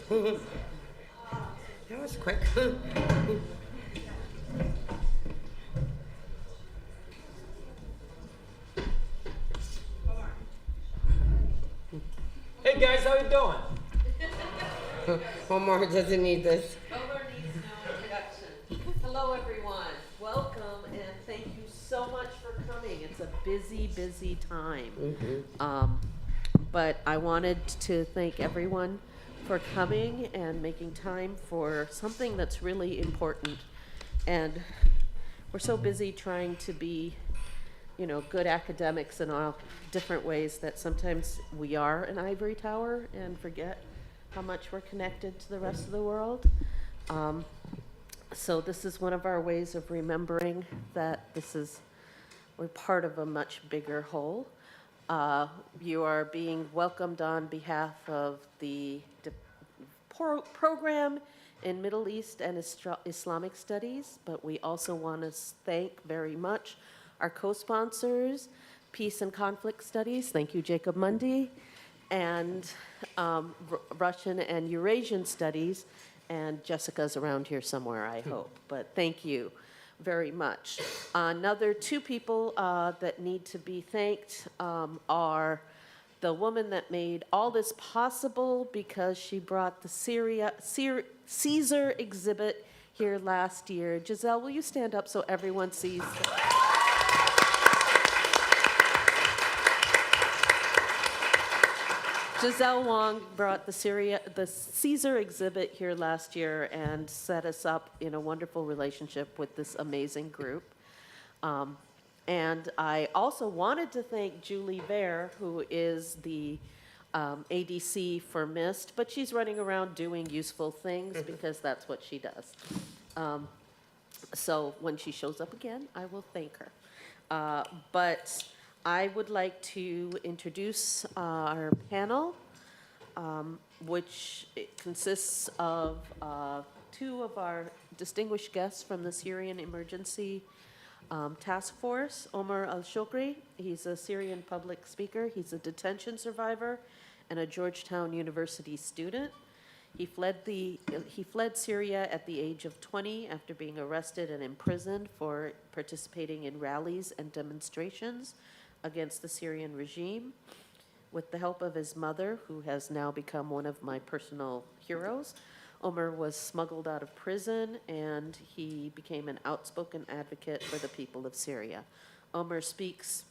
That was quick. Hey guys, how you doing? Omar doesn't need this. Omar needs no introduction. Hello, everyone. Welcome, and thank you so much for coming. It's a busy, busy time. But I wanted to thank everyone for coming and making time for something that's really important. And we're so busy trying to be, good academics in all different ways that sometimes we are an ivory tower and forget how much we're connected to the rest of the world. So this is one of our ways of remembering that we're part of a much bigger whole. You are being welcomed on behalf of the program in Middle East and Islamic Studies, but we also want to thank very much our co-sponsors, Peace and Conflict Studies, thank you, Jacob Mundy, and Russian and Eurasian Studies, and Jessica's around here somewhere, I hope, but thank you very much. Another two people that need to be thanked are the woman that made all this possible because she brought the Caesar exhibit here last year. Giselle, will you stand up so everyone sees? Giselle Wong brought the Caesar exhibit here last year and set us up in a wonderful relationship with this amazing group. And I also wanted to thank Julie Bear, who is the ADC for MIST, but she's running around doing useful things because that's what she does. So when she shows up again, I will thank her. But I would like to introduce our panel, which consists of two of our distinguished guests from the Syrian Emergency Task Force. Omar al-Shokri, he's a Syrian public speaker. He's a detention survivor and a Georgetown University student. He fled Syria at the age of 20 after being arrested and imprisoned for participating in rallies and demonstrations against the Syrian regime. With the help of his mother, who has now become one of my personal heroes, Omar was smuggled out of prison and he became an outspoken advocate for the people of Syria. Omar speaks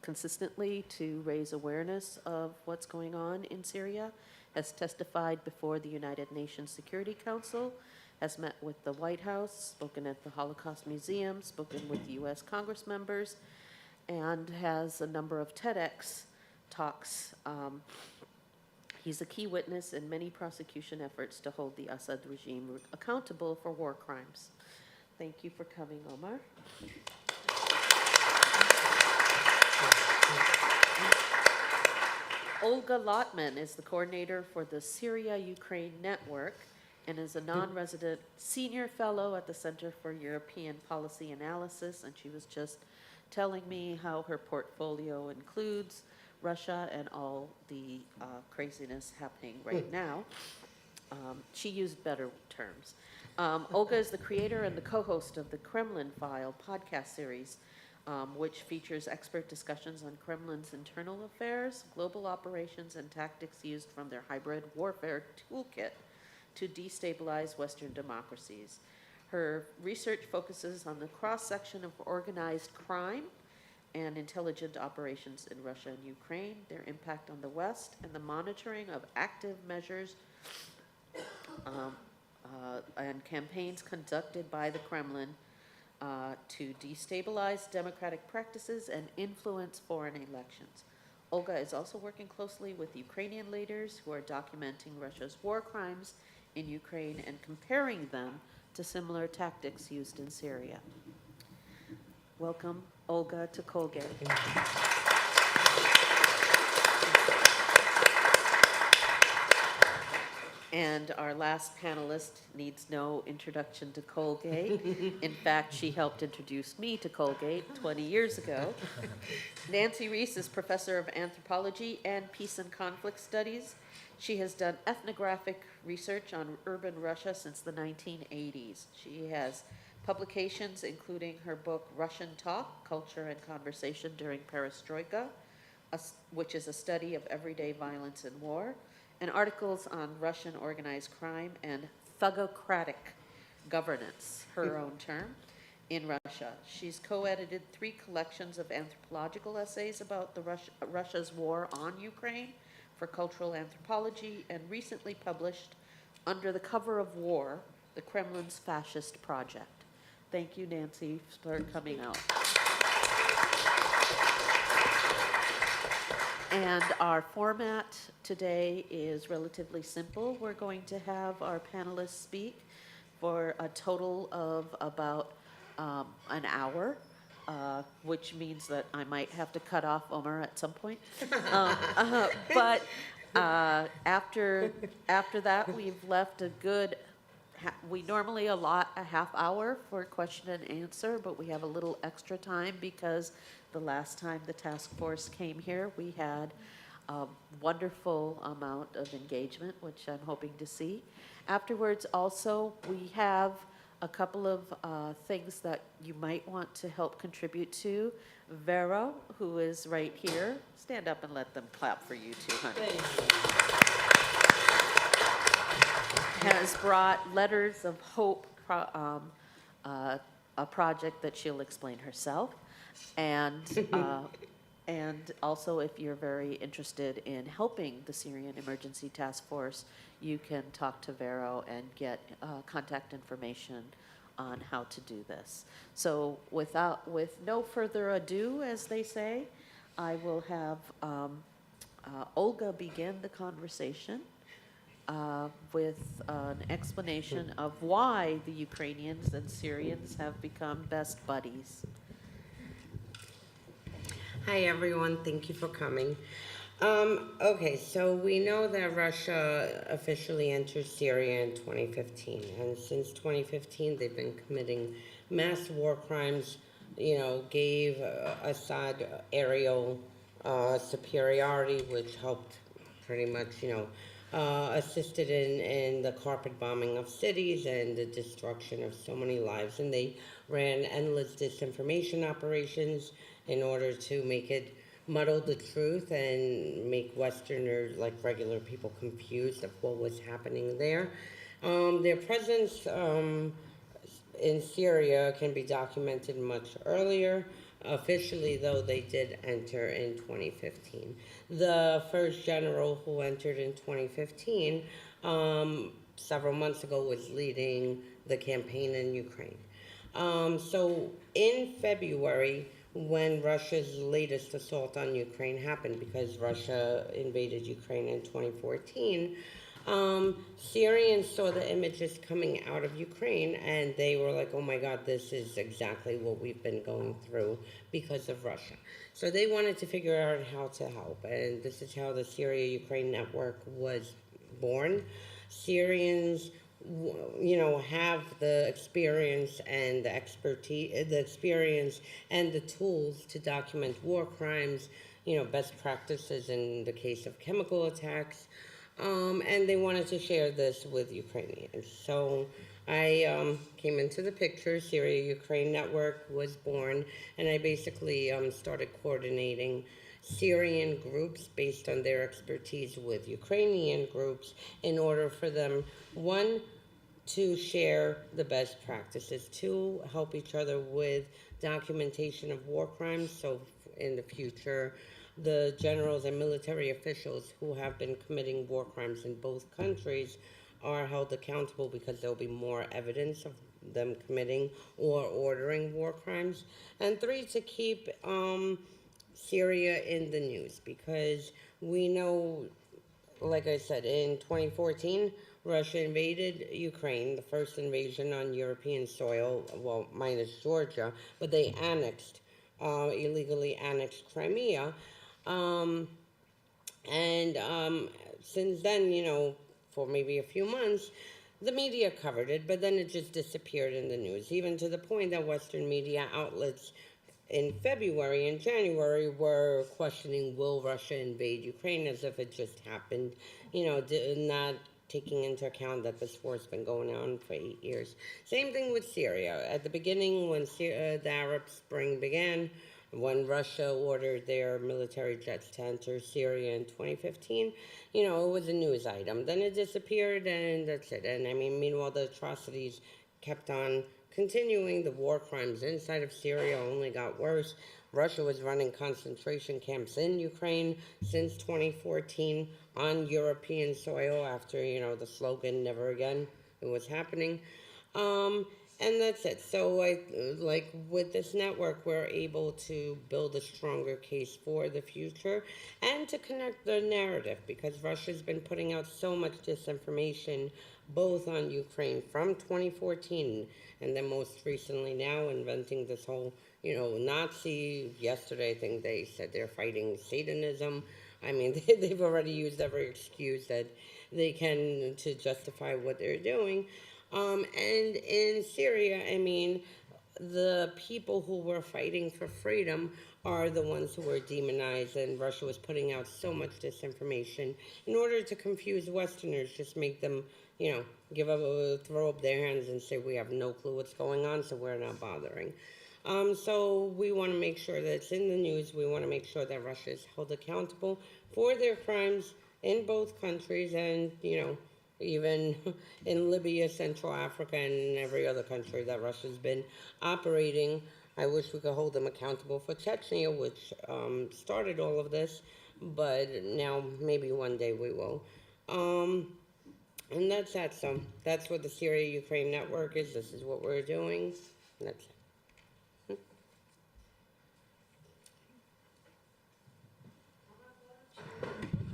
consistently to raise awareness of what's going on in Syria, has testified before the United Nations Security Council, has met with the White House, spoken at the Holocaust Museum, spoken with U.S. Congress members, and has a number of TEDx talks. He's a key witness in many prosecution efforts to hold the Assad regime accountable for war crimes. Thank you for coming, Omar. Olga Lotman is the coordinator for the Syria-Ukraine network and is a non-resident senior fellow at the Center for European Policy Analysis, and she was just telling me how her portfolio includes Russia and all the craziness happening right now. She used better terms. Olga is the creator and the co-host of the Kremlin File podcast series, which features expert discussions on Kremlin's internal affairs, global operations, and tactics used from their hybrid warfare toolkit to destabilize Western democracies. Her research focuses on the cross-section of organized crime and intelligent operations in Russia and Ukraine, their impact on the West, and the monitoring of active measures and campaigns conducted by the Kremlin to destabilize democratic practices and influence foreign elections. Olga is also working closely with Ukrainian leaders who are documenting Russia's war crimes in Ukraine and comparing them to similar tactics used in Syria. Welcome, Olga, to Colgate. And our last panelist needs no introduction to Colgate. In fact, she helped introduce me to Colgate 20 years ago. Nancy Reese is professor of anthropology and peace and conflict studies. She has done ethnographic research on urban Russia since the 1980s. She has publications including her book Russian Talk, Culture and Conversation During Perestroika, which is a study of everyday violence and war, and articles on Russian organized crime and thugocratic governance, her own term, in Russia. She's co-edited 3 collections of anthropological essays about Russia's war on Ukraine for cultural anthropology, and recently published Under the Cover of War, the Kremlin's Fascist Project. Thank you, Nancy, for coming out. And our format today is relatively simple. We're going to have our panelists speak for a total of about an hour, which means that I might have to cut off Omar at some point. But after that, we've left a good. We normally allot a half hour for question and answer, but we have a little extra time because the last time the task force came here, we had a wonderful amount of engagement, which I'm hoping to see. Afterwards, also, we have a couple of things that you might want to help contribute to. Vera, who is right here, stand up and let them clap for you too, honey. Has brought Letters of Hope, a project that she'll explain herself. And also, if you're very interested in helping the Syrian Emergency Task Force, you can talk to Vero and get contact information on how to do this. So with no further ado, as they say, I will have Olga begin the conversation with an explanation of why the Ukrainians and Syrians have become best buddies. Hi, everyone. Thank you for coming. Okay, so we know that Russia officially entered Syria in 2015, and since 2015, they've been committing mass war crimes, gave Assad aerial superiority, which helped pretty much, assisted in the carpet bombing of cities and the destruction of so many lives. And they ran endless disinformation operations in order to make it muddle the truth and make Westerners, like regular people, confused of what was happening there. Their presence in Syria can be documented much earlier. Officially, though, they did enter in 2015. The first general who entered in 2015, several months ago, was leading the campaign in Ukraine. So in February, when Russia's latest assault on Ukraine happened, because Russia invaded Ukraine in 2014, Syrians saw the images coming out of Ukraine, and they were like, oh my God, this is exactly what we've been going through because of Russia. So they wanted to figure out how to help, and this is how the Syria-Ukraine network was born. Syrians, have the experience and the expertise, the experience and the tools to document war crimes, best practices in the case of chemical attacks, and they wanted to share this with Ukrainians. So I came into the picture. Syria-Ukraine Network was born, and I basically started coordinating Syrian groups based on their expertise with Ukrainian groups in order for them, one, to share the best practices, two, help each other with documentation of war crimes, so in the future the generals and military officials who have been committing war crimes in both countries are held accountable because there'll be more evidence of them committing or ordering war crimes. And three, to keep Syria in the news, because we know, like I said, in 2014, Russia invaded Ukraine, the first invasion on European soil, well, minus Georgia, but they illegally annexed Crimea. And since then, for maybe a few months, the media covered it, but then it just disappeared in the news, even to the point that Western media outlets in February and January were questioning, will Russia invade Ukraine, as if it just happened, not taking into account that this war's been going on for 8 years. Same thing with Syria. At the beginning, when the Arab Spring began, when Russia ordered their military jets to enter Syria in 2015, it was a news item. Then it disappeared, and that's it. And I mean, meanwhile, the atrocities kept on continuing. The war crimes inside of Syria only got worse. Russia was running concentration camps in Ukraine since 2014 on European soil after, the slogan, never again, it was happening. And that's it. So, like with this network, we're able to build a stronger case for the future and to connect the narrative, because Russia's been putting out so much disinformation, both on Ukraine from 2014 and then most recently now inventing this whole, Nazi. Yesterday, I think they said they're fighting Satanism. I mean, they've already used every excuse that they can to justify what they're doing. And in Syria, I mean, the people who were fighting for freedom are the ones who were demonized, and Russia was putting out so much disinformation in order to confuse Westerners, just make them, throw up their hands and say, we have no clue what's going on, so we're not bothering. So we want to make sure that it's in the news. We want to make sure that Russia is held accountable for their crimes in both countries, and, even in Libya, Central Africa, and every other country that Russia's been operating. I wish we could hold them accountable for Chechnya, which started all of this, but now maybe one day we will. And that's that. So that's what the Syria-Ukraine network is. This is what we're doing. That's it.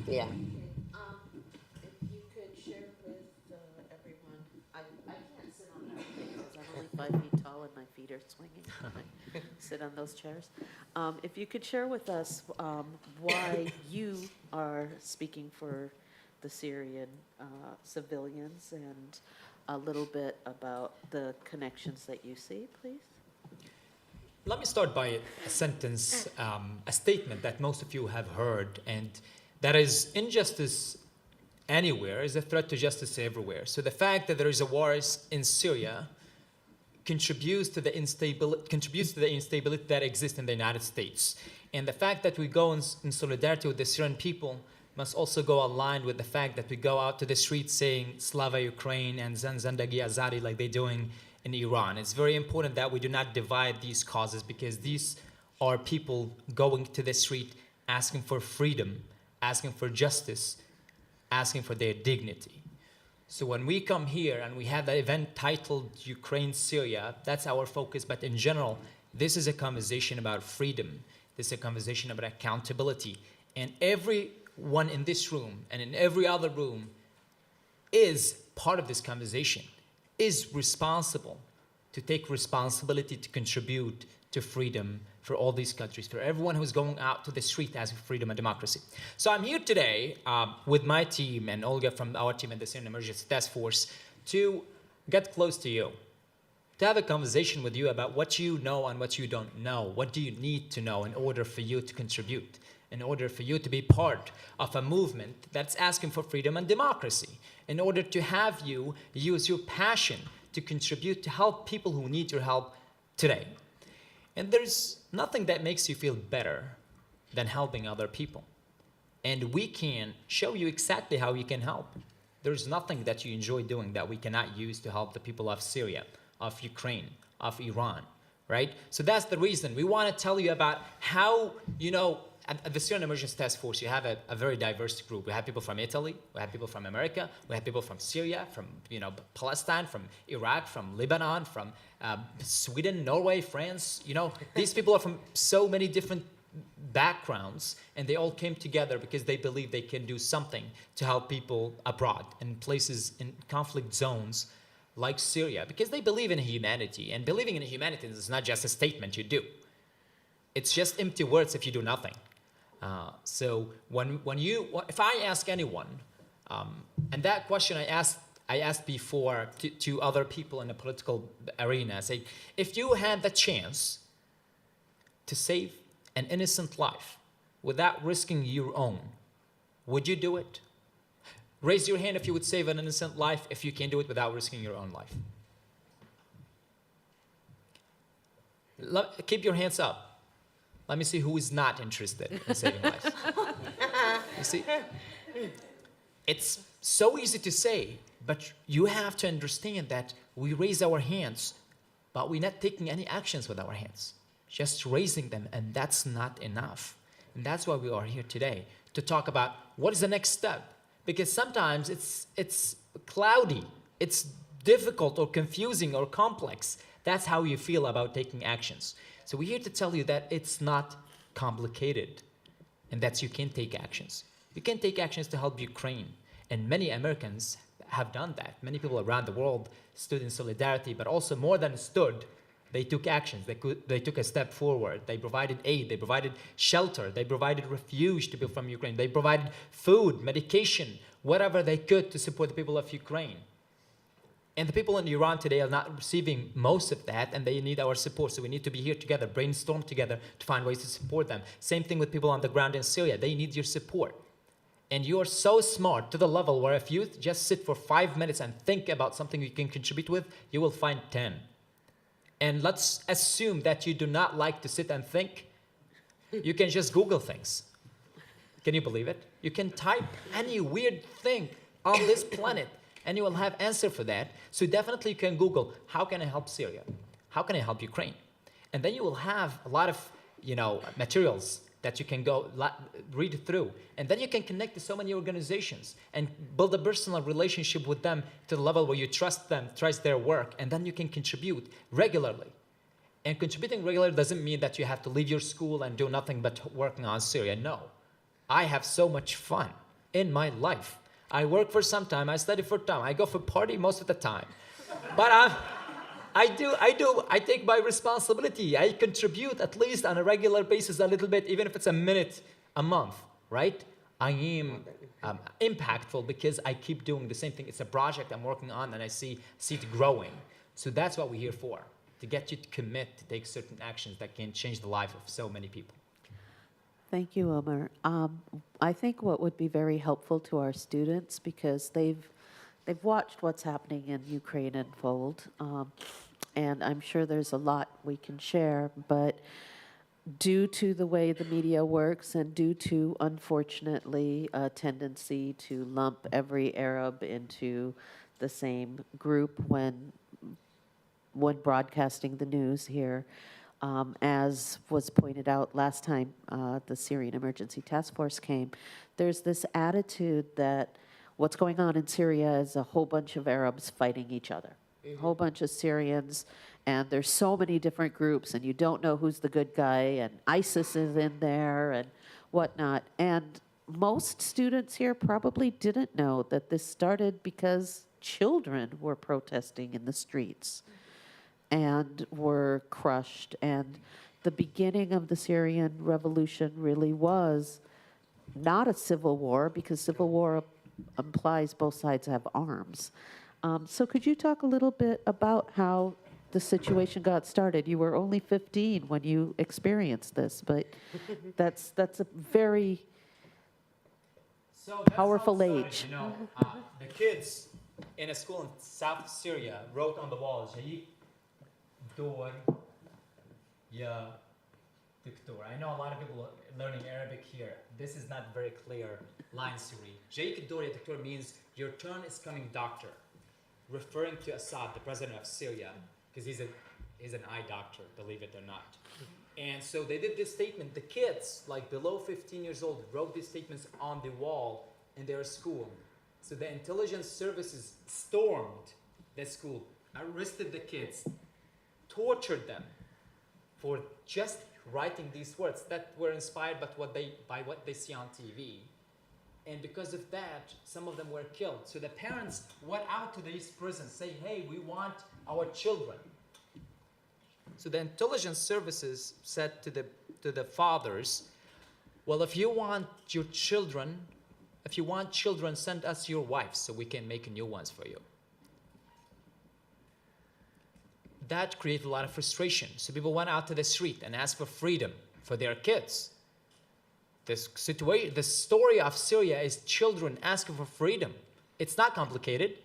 Yeah. If you could share with everyone, I can't sit on that thing because I'm only 5 feet tall and my feet are swinging when I sit on those chairs. If you could share with us why you are speaking for the Syrian civilians, and a little bit about the connections that you see, please. Let me start by a sentence, a statement that most of you have heard, and that is, injustice anywhere is a threat to justice everywhere. So the fact that there is a war in Syria contributes to the instability that exists in the United States. And the fact that we go in solidarity with the Syrian people must also go aligned with the fact that we go out to the streets saying Slava Ukraine and Zandagi Azadi like they're doing in Iran. It's very important that we do not divide these causes, because these are people going to the street asking for freedom, asking for justice, asking for their dignity. So when we come here and we have the event titled Ukraine, Syria, that's our focus. But in general, this is a conversation about freedom. This is a conversation about accountability. And everyone in this room and in every other room is part of this conversation, is responsible to take responsibility to contribute to freedom for all these countries, for everyone who's going out to the street asking for freedom and democracy. So I'm here today with my team and Olga from our team at the Syrian Emergency Task Force to get close to you, to have a conversation with you about what you know and what you don't know. What do you need to know in order for you to contribute, in order for you to be part of a movement that's asking for freedom and democracy, in order to have you use your passion to contribute to help people who need your help today. And there's nothing that makes you feel better than helping other people. And we can show you exactly how you can help. There's nothing that you enjoy doing that we cannot use to help the people of Syria, of Ukraine, of Iran, right? So that's the reason we want to tell you about how, at the Syrian Emergency Task Force, you have a very diverse group. We have people from Italy, we have people from America, we have people from Syria, from Palestine, from Iraq, from Lebanon, from Sweden, Norway, France. These people are from so many different backgrounds, and they all came together because they believe they can do something to help people abroad in places in conflict zones like Syria, because they believe in humanity. And believing in humanity is not just a statement you do. It's just empty words if you do nothing. So if I ask anyone, And that question I asked before to other people in the political arena. Say, if you had the chance to save an innocent life without risking your own, would you do it? Raise your hand if you would save an innocent life if you can do it without risking your own life. Keep your hands up. Let me see who is not interested in saving lives. You see, it's so easy to say, but you have to understand that we raise our hands, but we're not taking any actions with our hands. Just raising them, and that's not enough. And that's why we are here today, to talk about what is the next step. Because sometimes it's cloudy, it's difficult or confusing or complex. That's how you feel about taking actions. So we're here to tell you that it's not complicated, and that you can take actions. You can take actions to help Ukraine, and many Americans have done that. Many people around the world stood in solidarity, but also more than stood, they took actions. They took a step forward. They provided aid. They provided shelter. They provided refuge to people from Ukraine. They provided food, medication, whatever they could to support the people of Ukraine. And the people in Iran today are not receiving most of that, and they need our support. So we need to be here together, brainstorm together to find ways to support them. Same thing with people on the ground in Syria. They need your support. And you are so smart to the level where if you just sit for 5 minutes and think about something you can contribute with, you will find 10. And let's assume that you do not like to sit and think. You can just Google things. Can you believe it? You can type any weird thing on this planet, and you will have answer for that. So definitely you can Google, how can I help Syria? How can I help Ukraine? And then you will have a lot of, materials that you can go read through. And then you can connect to so many organizations and build a personal relationship with them to the level where you trust them, trust their work, and then you can contribute regularly. And contributing regularly doesn't mean that you have to leave your school and do nothing but working on Syria. No. I have so much fun in my life. I work for some time, I study for time, I go for party most of the time. But I take my responsibility. I contribute at least on a regular basis a little bit, even if it's a minute a month, right? I am impactful because I keep doing the same thing. It's a project I'm working on, and I see it growing. So that's what we're here for, to get you to commit to take certain actions that can change the life of so many people. Thank you, Omar. I think what would be very helpful to our students, because they've watched what's happening in Ukraine unfold, and I'm sure there's a lot we can share, but due to the way the media works and due to, unfortunately, a tendency to lump every Arab into the same group when broadcasting the news here, as was pointed out last time the Syrian Emergency Task Force came, there's this attitude that what's going on in Syria is a whole bunch of Arabs fighting each other, a whole bunch of Syrians, and there's so many different groups, and you don't know who's the good guy, and ISIS is in there, and whatnot. And most students here probably didn't know that this started because children were protesting in the streets and were crushed. And the beginning of the Syrian revolution really was not a civil war, because civil war implies both sides have arms. So could you talk a little bit about how the situation got started? You were only 15 when you experienced this, but that's a very powerful age. The kids in a school in South Syria wrote on the walls, Dor, ya Diktor. I know a lot of people are learning Arabic here. This is not very clear lines to read. Jake Dor ya Diktor means your turn is coming, doctor, referring to Assad, the president of Syria, because he's an eye doctor, believe it or not. And so they did this statement. The kids, like below 15 years old, wrote these statements on the wall in their school. So the intelligence services stormed the school, arrested the kids, tortured them for just writing these words that were inspired by what they see on TV. And because of that, some of them were killed. So the parents went out to these prisons saying, hey, we want our children. So the intelligence services said to the fathers, well, if you want your children, If you want children, send us your wives so we can make new ones for you. That created a lot of frustration. So people went out to the street and asked for freedom for their kids. This situation, the story of Syria is children asking for freedom. It's not complicated.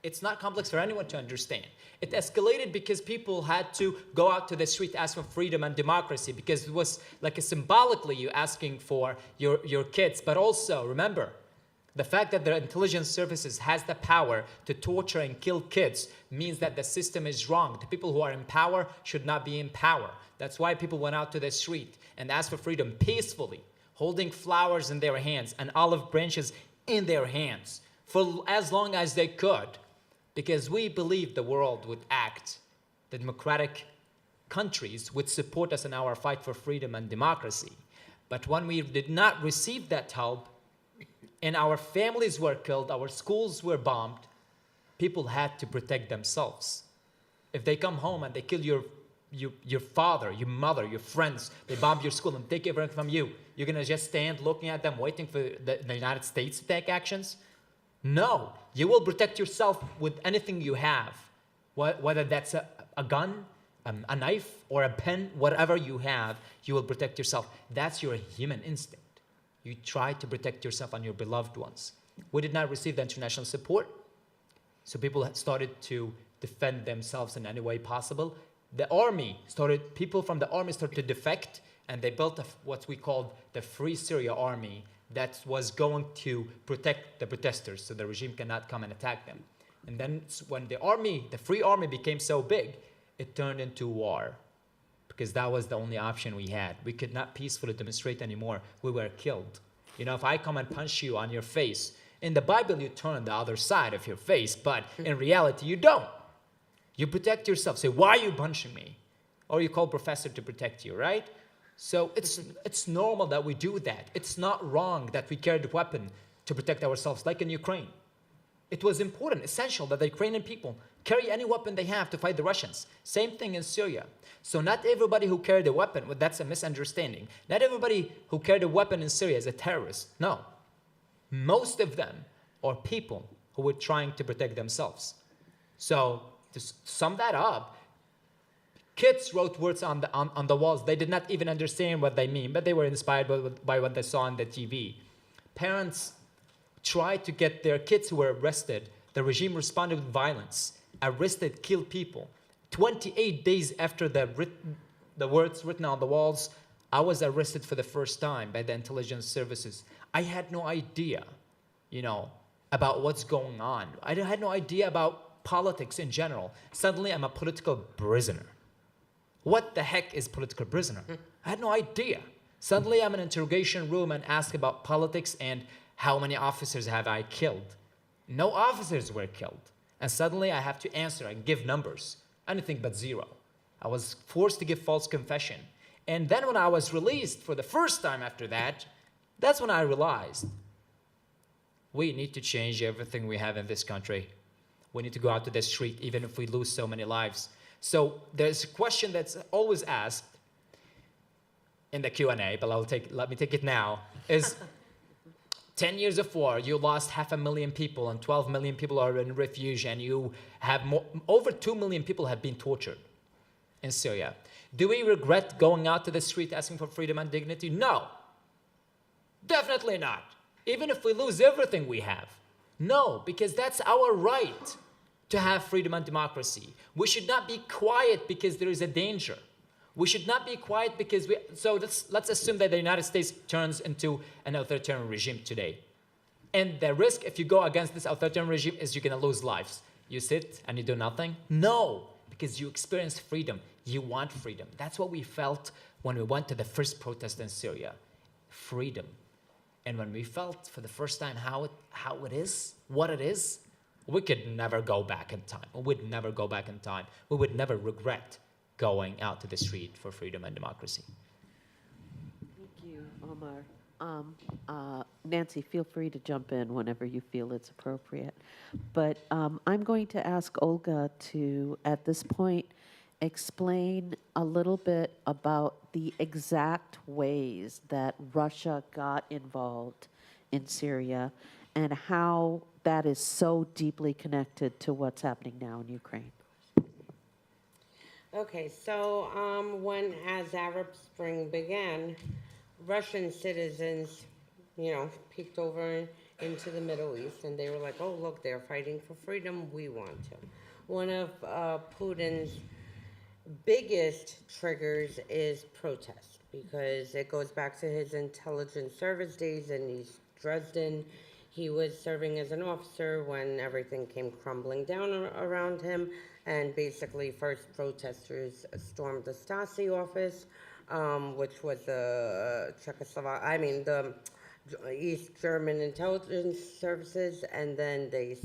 It's not complex for anyone to understand. It escalated because people had to go out to the street, ask for freedom and democracy, because it was like symbolically you asking for your kids. But also, remember, the fact that the intelligence services has the power to torture and kill kids means that the system is wrong. The people who are in power should not be in power. That's why people went out to the street and asked for freedom peacefully, holding flowers in their hands and olive branches in their hands for as long as they could, because we believed the world would act, the democratic countries would support us in our fight for freedom and democracy. But when we did not receive that help, and our families were killed, our schools were bombed, people had to protect themselves. If they come home and they kill your father, your mother, your friends, they bomb your school and take everything from you, you're gonna just stand looking at them waiting for the United States to take actions? No, you will protect yourself with anything you have, whether that's a gun, a knife, or a pen, whatever you have, you will protect yourself. That's your human instinct. You try to protect yourself and your beloved ones. We did not receive the international support, so people had started to defend themselves in any way possible. The army started, people from the army started to defect, and they built what we called the Free Syria Army that was going to protect the protesters so the regime cannot come and attack them. And then when the army, the Free Army became so big, it turned into war, because that was the only option we had. We could not peacefully demonstrate anymore. We were killed. You know, if I come and punch you on your face, in the Bible you turn the other side of your face, but in reality you don't. You protect yourself. Say, why are you punching me? Or you call professor to protect you, right? So it's normal that we do that. It's not wrong that we carried a weapon to protect ourselves, like in Ukraine. It was important, essential that the Ukrainian people carry any weapon they have to fight the Russians. Same thing in Syria. So not everybody who carried a weapon, well, that's a misunderstanding. Not everybody who carried a weapon in Syria is a terrorist. No. Most of them are people who were trying to protect themselves. So to sum that up, kids wrote words on the walls. They did not even understand what they mean, but they were inspired by what they saw on the TV. Parents tried to get their kids who were arrested. The regime responded with violence, arrested, killed people. 28 days after the words written on the walls, I was arrested for the first time by the intelligence services. I had no idea, about what's going on. I had no idea about politics in general. Suddenly, I'm a political prisoner. What the heck is political prisoner? I had no idea. Suddenly, I'm in an interrogation room and asked about politics and how many officers have I killed. No officers were killed. And suddenly, I have to answer and give numbers. Anything but zero. I was forced to give false confession. And then when I was released for the first time after that, that's when I realized we need to change everything we have in this country. We need to go out to the street, even if we lose so many lives. So there's a question that's always asked in the Q&A, but let me take it now, is 10 years of war, you lost 500,000 people and 12 million people are in refuge, and you have over 2 million people have been tortured in Syria. Do we regret going out to the street asking for freedom and dignity? No. Definitely not. Even if we lose everything we have. No, because that's our right to have freedom and democracy. We should not be quiet because there is a danger. We should not be quiet because let's assume that the United States turns into an authoritarian regime today. And the risk if you go against this authoritarian regime is you're gonna lose lives. You sit and you do nothing? No, because you experience freedom. You want freedom. That's what we felt when we went to the first protest in Syria. Freedom. And when we felt for the first time how it is, what it is, we could never go back in time. We would never go back in time. We would never regret going out to the street for freedom and democracy. Thank you, Omar. Nancy, feel free to jump in whenever you feel it's appropriate. But I'm going to ask Olga to, at this point, explain a little bit about the exact ways that Russia got involved in Syria and how that is so deeply connected to what's happening now in Ukraine. Okay, so when as Arab Spring began, Russian citizens, peeked over into the Middle East, and they were like, "Oh, look, they're fighting for freedom. We want to." One of Putin's biggest triggers is protest because it goes back to his intelligence service days in East Dresden. He was serving as an officer when everything came crumbling down around him, and basically, first protesters stormed the Stasi office, which was the the East German intelligence services, and then they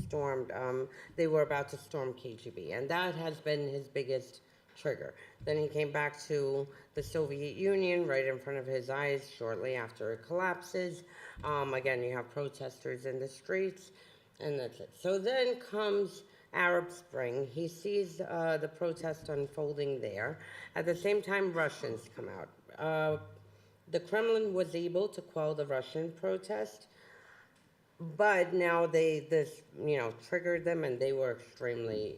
were about to storm KGB, and that has been his biggest trigger. Then he came back to the Soviet Union right in front of his eyes shortly after it collapses. Again, you have protesters in the streets, and that's it. So then comes Arab Spring. He sees the protest unfolding there. At the same time, Russians come out. The Kremlin was able to quell the Russian protest, but now this triggered them, and they were extremely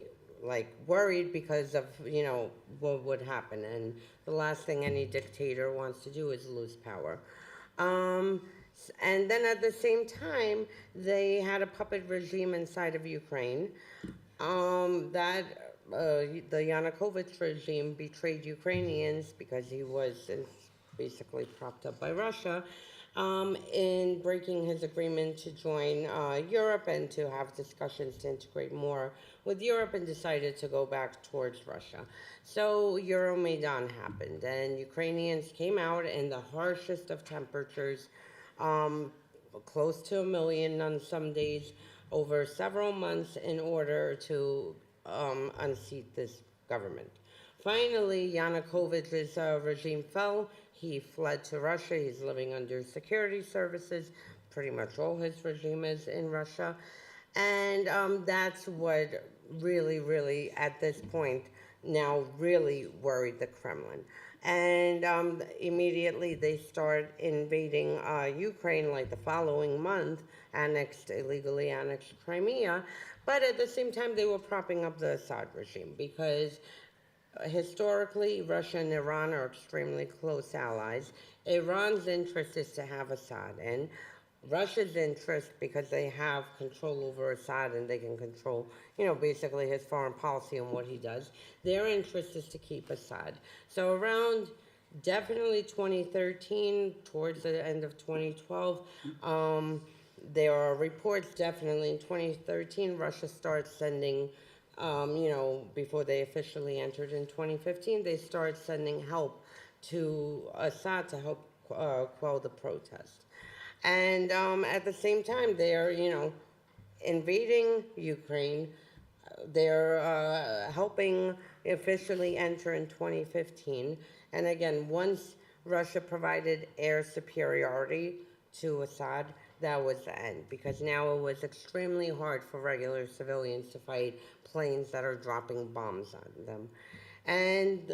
worried because of what would happen. And the last thing any dictator wants to do is lose power. And then at the same time, they had a puppet regime inside of Ukraine that the Yanukovych regime betrayed Ukrainians because he was basically propped up by Russia in breaking his agreement to join Europe and to have discussions to integrate more with Europe, and decided to go back towards Russia. So Euromaidan happened, and Ukrainians came out in the harshest of temperatures, close to 1 million on some days, over several months in order to unseat this government. Finally, Yanukovych's regime fell. He fled to Russia. He's living under security services. Pretty much all his regime is in Russia. And that's what really, at this point, now really worried the Kremlin. And immediately they start invading Ukraine, like the following month, illegally annexed Crimea. But at the same time, they were propping up the Assad regime because historically, Russia and Iran are extremely close allies. Iran's interest is to have Assad, and Russia's interest, because they have control over Assad and they can control, basically his foreign policy and what he does, their interest is to keep Assad. So around definitely 2013, towards the end of 2012, there are reports definitely in 2013, Russia starts sending before they officially entered in 2015, they started sending help to Assad to help quell the protest. And at the same time, they're, invading Ukraine. They're helping officially enter in 2015. And again, once Russia provided air superiority to Assad, that was the end, because now it was extremely hard for regular civilians to fight planes that are dropping bombs on them. And,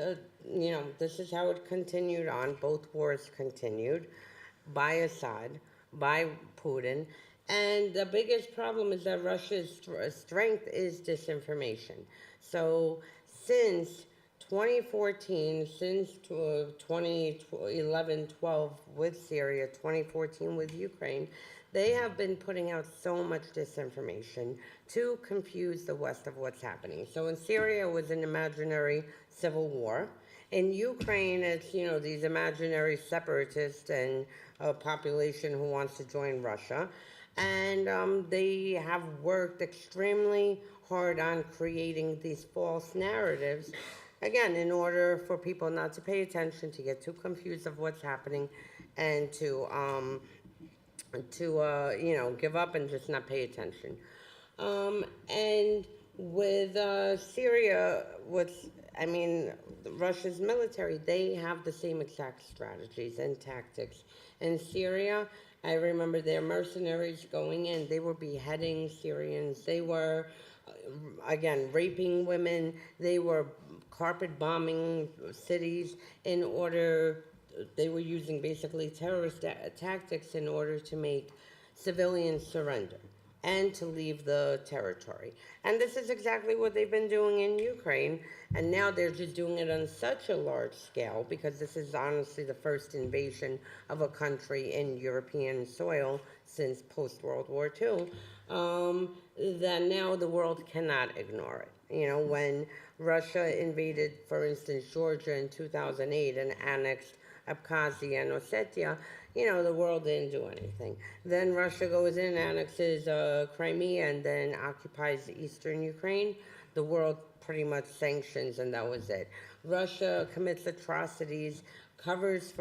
this is how it continued on. Both wars continued by Assad, by Putin. And the biggest problem is that Russia's strength is disinformation. So since 2014, since 2011-12 with Syria, 2014 with Ukraine, they have been putting out so much disinformation to confuse the West of what's happening. So in Syria, it was an imaginary civil war. In Ukraine, it's, these imaginary separatists and a population who wants to join Russia. And they have worked extremely hard on creating these false narratives, again, in order for people not to pay attention, to get too confused of what's happening, and to give up and just not pay attention. And with Syria, Russia's military, they have the same exact strategies and tactics. In Syria, I remember their mercenaries going in, they were beheading Syrians, they were, again, raping women, they were carpet bombing cities they were using basically terrorist tactics in order to make civilians surrender and to leave the territory. And this is exactly what they've been doing in Ukraine, and now they're just doing it on such a large scale because this is honestly the first invasion of a country in European soil since post-World War II, that now the world cannot ignore it. You know, when Russia invaded, for instance, Georgia in 2008 and annexed Abkhazia and Ossetia, you know, the world didn't do anything. Then Russia goes in, annexes Crimea, and then occupies eastern Ukraine. The world pretty much sanctions, and that was it. Russia commits atrocities, covers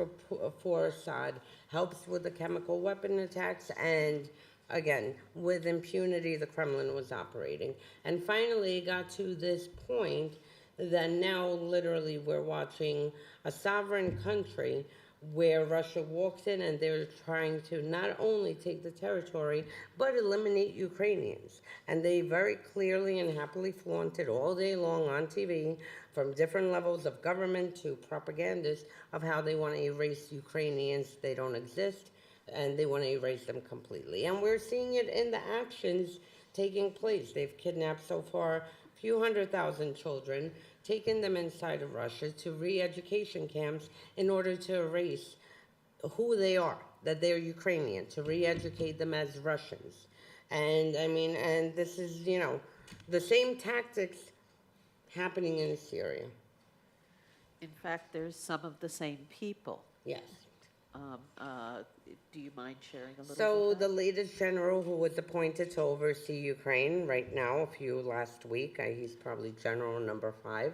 for Assad, helps with the chemical weapon attacks, and again, with impunity, the Kremlin was operating. And finally, it got to this point that now literally we're watching a sovereign country where Russia walks in and they're trying to not only take the territory, but eliminate Ukrainians. And they very clearly and happily flaunted all day long on TV from different levels of government to propagandists of how they want to erase Ukrainians. They don't exist, and they want to erase them completely. And we're seeing it in the actions taking place. They've kidnapped so far a few 100,000 children, taken them inside of Russia to re-education camps in order to erase who they are, that they're Ukrainian, to re-educate them as Russians. And I mean, and this is, you know, the same tactics happening in Syria. In fact, there's some of the same people. Yes. Do you mind sharing a little So bit? the latest general who was appointed to oversee Ukraine right now, last week, he's probably general number 5.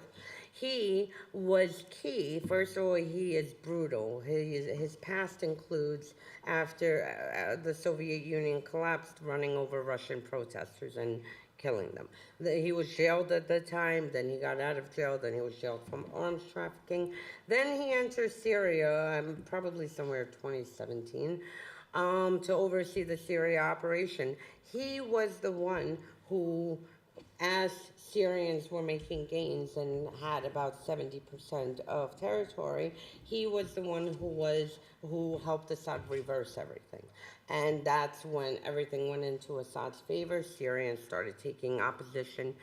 He was key. First of all, he is brutal. His past includes, after the Soviet Union collapsed, running over Russian protesters and killing them. He was jailed at the time, then he got out of jail, then he was jailed from arms trafficking. Then he enters Syria, probably somewhere 2017, to oversee the Syria operation. He was the one who, as Syrians were making gains and had about 70% of territory, he was the one who helped Assad reverse everything. And that's when everything went into Assad's favor. Syrians started taking opposition,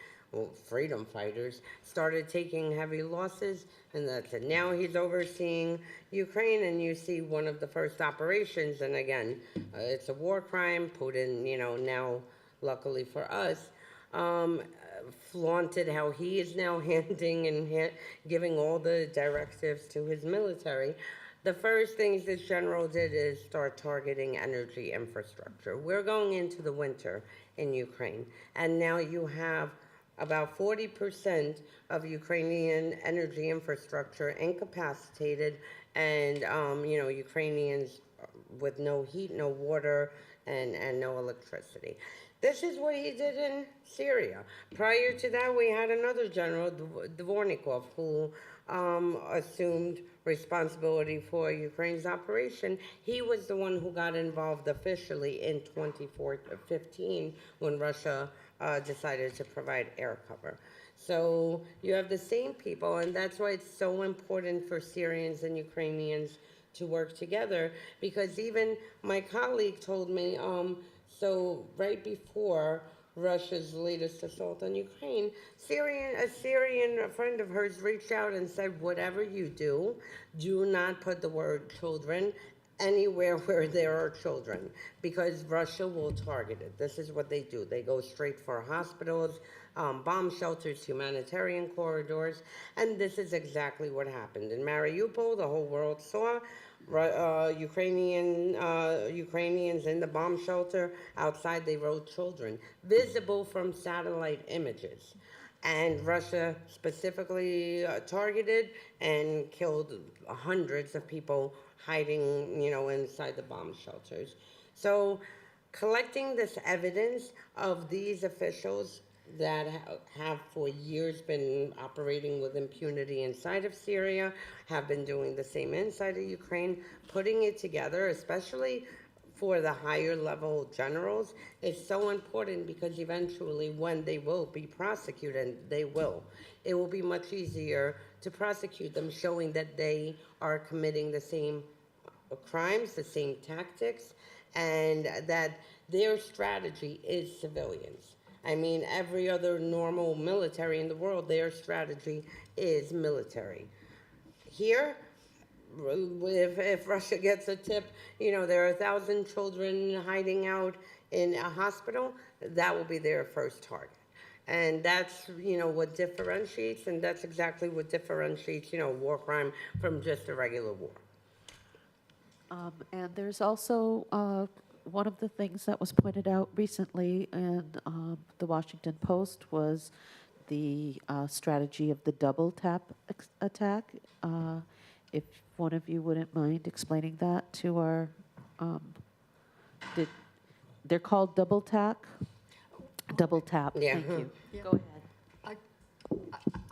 freedom fighters started taking heavy losses, and that's it. Now he's overseeing Ukraine, and you see one of the first operations, and again, it's a war crime. Putin, you know, now, luckily for us, flaunted how he is now handing and giving all the directives to his military. The first things this general did is start targeting energy infrastructure. We're going into the winter in Ukraine, and now you have about 40% of Ukrainian energy infrastructure incapacitated, and you know, Ukrainians with no heat, no water, and no electricity. This is what he did in Syria. Prior to that, we had another general, Dvornikov, who assumed responsibility for Ukraine's operation. He was the one who got involved officially in 2015 when Russia decided to provide air cover. So you have the same people, and that's why it's so important for Syrians and Ukrainians to work together, because even my colleague told me, so right before Russia's latest assault on Ukraine, a Syrian friend of hers reached out and said, whatever you do not put the word children anywhere where there are children, because Russia will target it. This is what they do. They go straight for hospitals, bomb shelters, humanitarian corridors, and this is exactly what happened. In Mariupol, the whole world saw Ukrainians in the bomb shelter. Outside, they wrote children, visible from satellite images. And Russia specifically targeted and killed hundreds of people hiding, you know, inside the bomb shelters. So collecting this evidence of these officials that have for years been operating with impunity inside of Syria, have been doing the same inside of Ukraine, putting it together, especially for the higher level generals, is so important, because eventually when they will be prosecuted, and they will, it will be much easier to prosecute them, showing that they are committing the same crimes, the same tactics, and that their strategy is civilians. I mean, every other normal military in the world, their strategy is military. Here, if Russia gets a tip, there are 1,000 children hiding out in a hospital, that will be their first target. And that's, what differentiates, and that's exactly what differentiates, war crime from just a regular war. And there's also one of the things that was pointed out recently in the Washington Post was the strategy of the double tap attack. If one of you wouldn't mind explaining that to our, they're called double tap. Double tap. Yeah. Thank you. Yeah. Go ahead.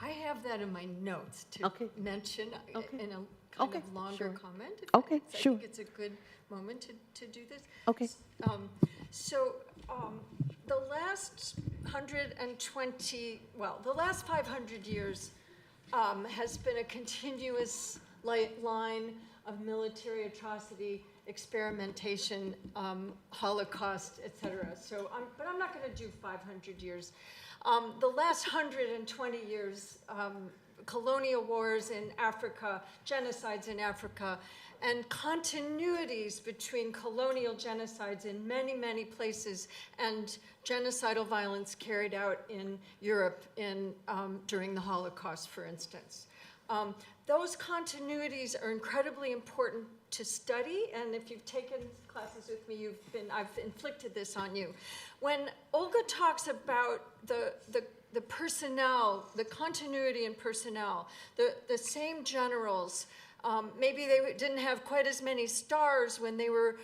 I have that in my notes to Okay. mention Okay. in a kind Okay, of longer sure. comment. Okay, I sure. think it's a good moment to do this. Okay. The last 120, the last 500 years has been a continuous line of military atrocity, experimentation, Holocaust, etc. But I'm not going to do 500 years. The last 120 years, colonial wars in Africa, genocides in Africa, and continuities between colonial genocides in many, many places and genocidal violence carried out in Europe during the Holocaust, for instance. Those continuities are incredibly important to study, and if you've taken classes with me, I've inflicted this on you. When Olga talks about the personnel, the continuity in personnel, the same generals, maybe they didn't have quite as many stars when they were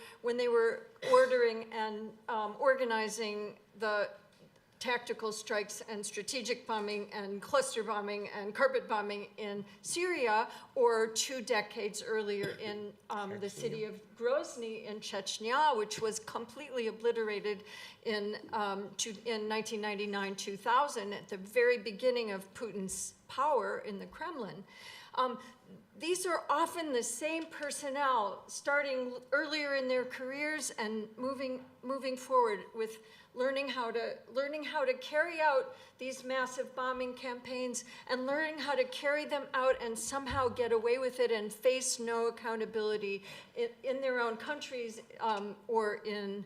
ordering and organizing the tactical strikes and strategic bombing and cluster bombing and carpet bombing in Syria, or 2 decades earlier in the city of Grozny in Chechnya, which was completely obliterated in 1999-2000 at the very beginning of Putin's power in the Kremlin. These are often the same personnel starting earlier in their careers and moving forward with learning how to carry out these massive bombing campaigns and learning how to carry them out and somehow get away with it and face no accountability in their own countries or in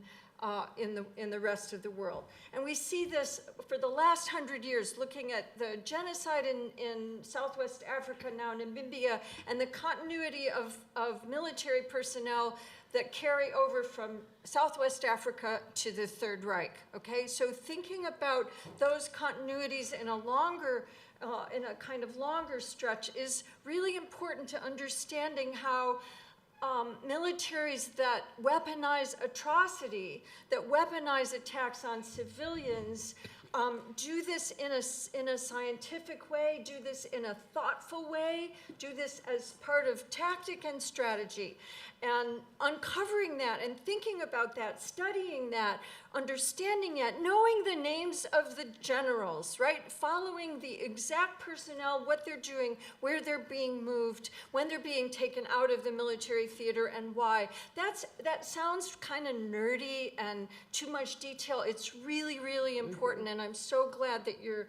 the rest of the world. And we see this for the last 100 years, looking at the genocide in Southwest Africa, now Namibia, and the continuity of military personnel that carry over from Southwest Africa to the Third Reich, okay? So thinking about those continuities in a kind of longer stretch is really important to understanding how militaries that weaponize atrocity, that weaponize attacks on civilians, do this in a scientific way, do this in a thoughtful way, do this as part of tactic and strategy. And uncovering that and thinking about that, studying that, understanding it, knowing the names of the generals, right? Following the exact personnel, what they're doing, where they're being moved, when they're being taken out of the military theater, and why. That sounds kind of nerdy and too much detail. It's really, really important, and I'm so glad that you're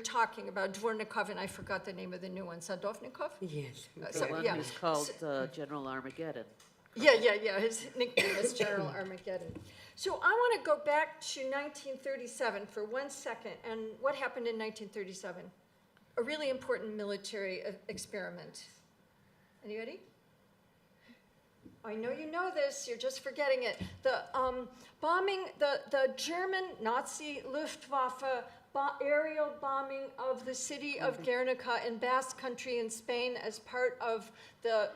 talking about Dvornikov, and I forgot the name of the new one, Sadovnikov? Yes. The one who's called General Armageddon. Yeah. His nickname is General Armageddon. So I want to go back to 1937 for 1 second, and what happened in 1937? A really important military experiment. Anybody? I know you know this, you're just forgetting it. The bombing, the German Nazi Luftwaffe aerial bombing of the city of Guernica in Basque Country in Spain as part of the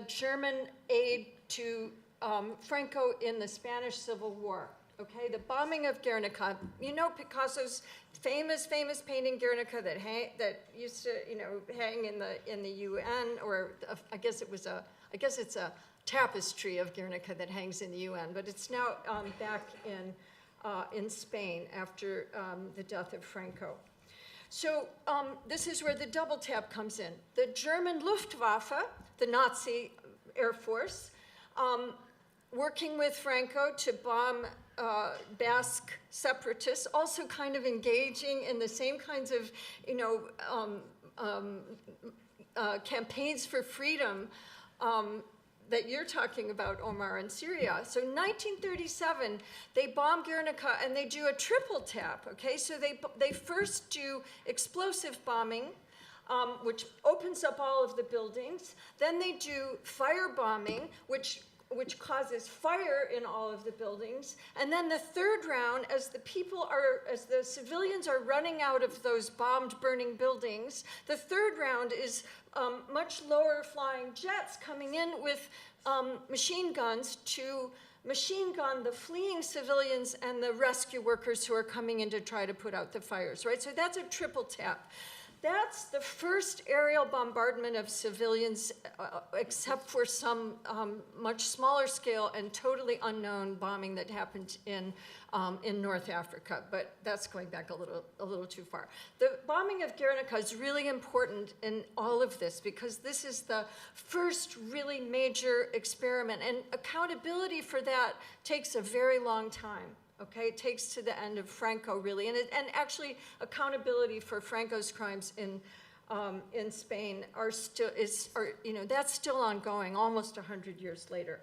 German aid to Franco in the Spanish Civil War. Okay, the bombing of Guernica. You know Picasso's famous painting Guernica that used to hang in the UN, or I guess it's a tapestry of Guernica that hangs in the UN, but it's now back in Spain after the death of Franco. So this is where the double tap comes in. The German Luftwaffe, the Nazi Air Force, working with Franco to bomb Basque separatists, also kind of engaging in the same kinds of, campaigns for freedom that you're talking about, Omar, in Syria. So 1937, they bomb Guernica and they do a triple tap, okay? So they first do explosive bombing, which opens up all of the buildings. Then they do fire bombing, which causes fire in all of the buildings. And then the third round, as the civilians are running out of those bombed, burning buildings, the third round is much lower flying jets coming in with machine guns to machine gun the fleeing civilians and the rescue workers who are coming in to try to put out the fires, right? So that's a triple tap. That's the first aerial bombardment of civilians, except for some much smaller scale and totally unknown bombing that happened in North Africa. But that's going back a little too far. The bombing of Guernica is really important in all of this because this is the first really major experiment, and accountability for that takes a very long time. Okay, it takes to the end of Franco, really, and actually accountability for Franco's crimes in Spain that's still ongoing, almost 100 years later.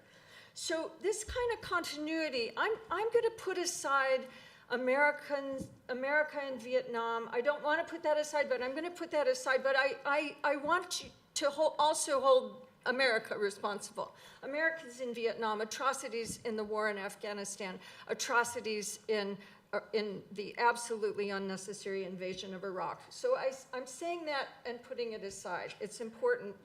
So this kind of continuity, I'm going to put aside America and Vietnam. I don't want to put that aside, but I'm going to put that aside. But I want to also hold America responsible. Americans in Vietnam, atrocities in the war in Afghanistan, atrocities in the absolutely unnecessary invasion of Iraq. So I'm saying that and putting it aside. It's important,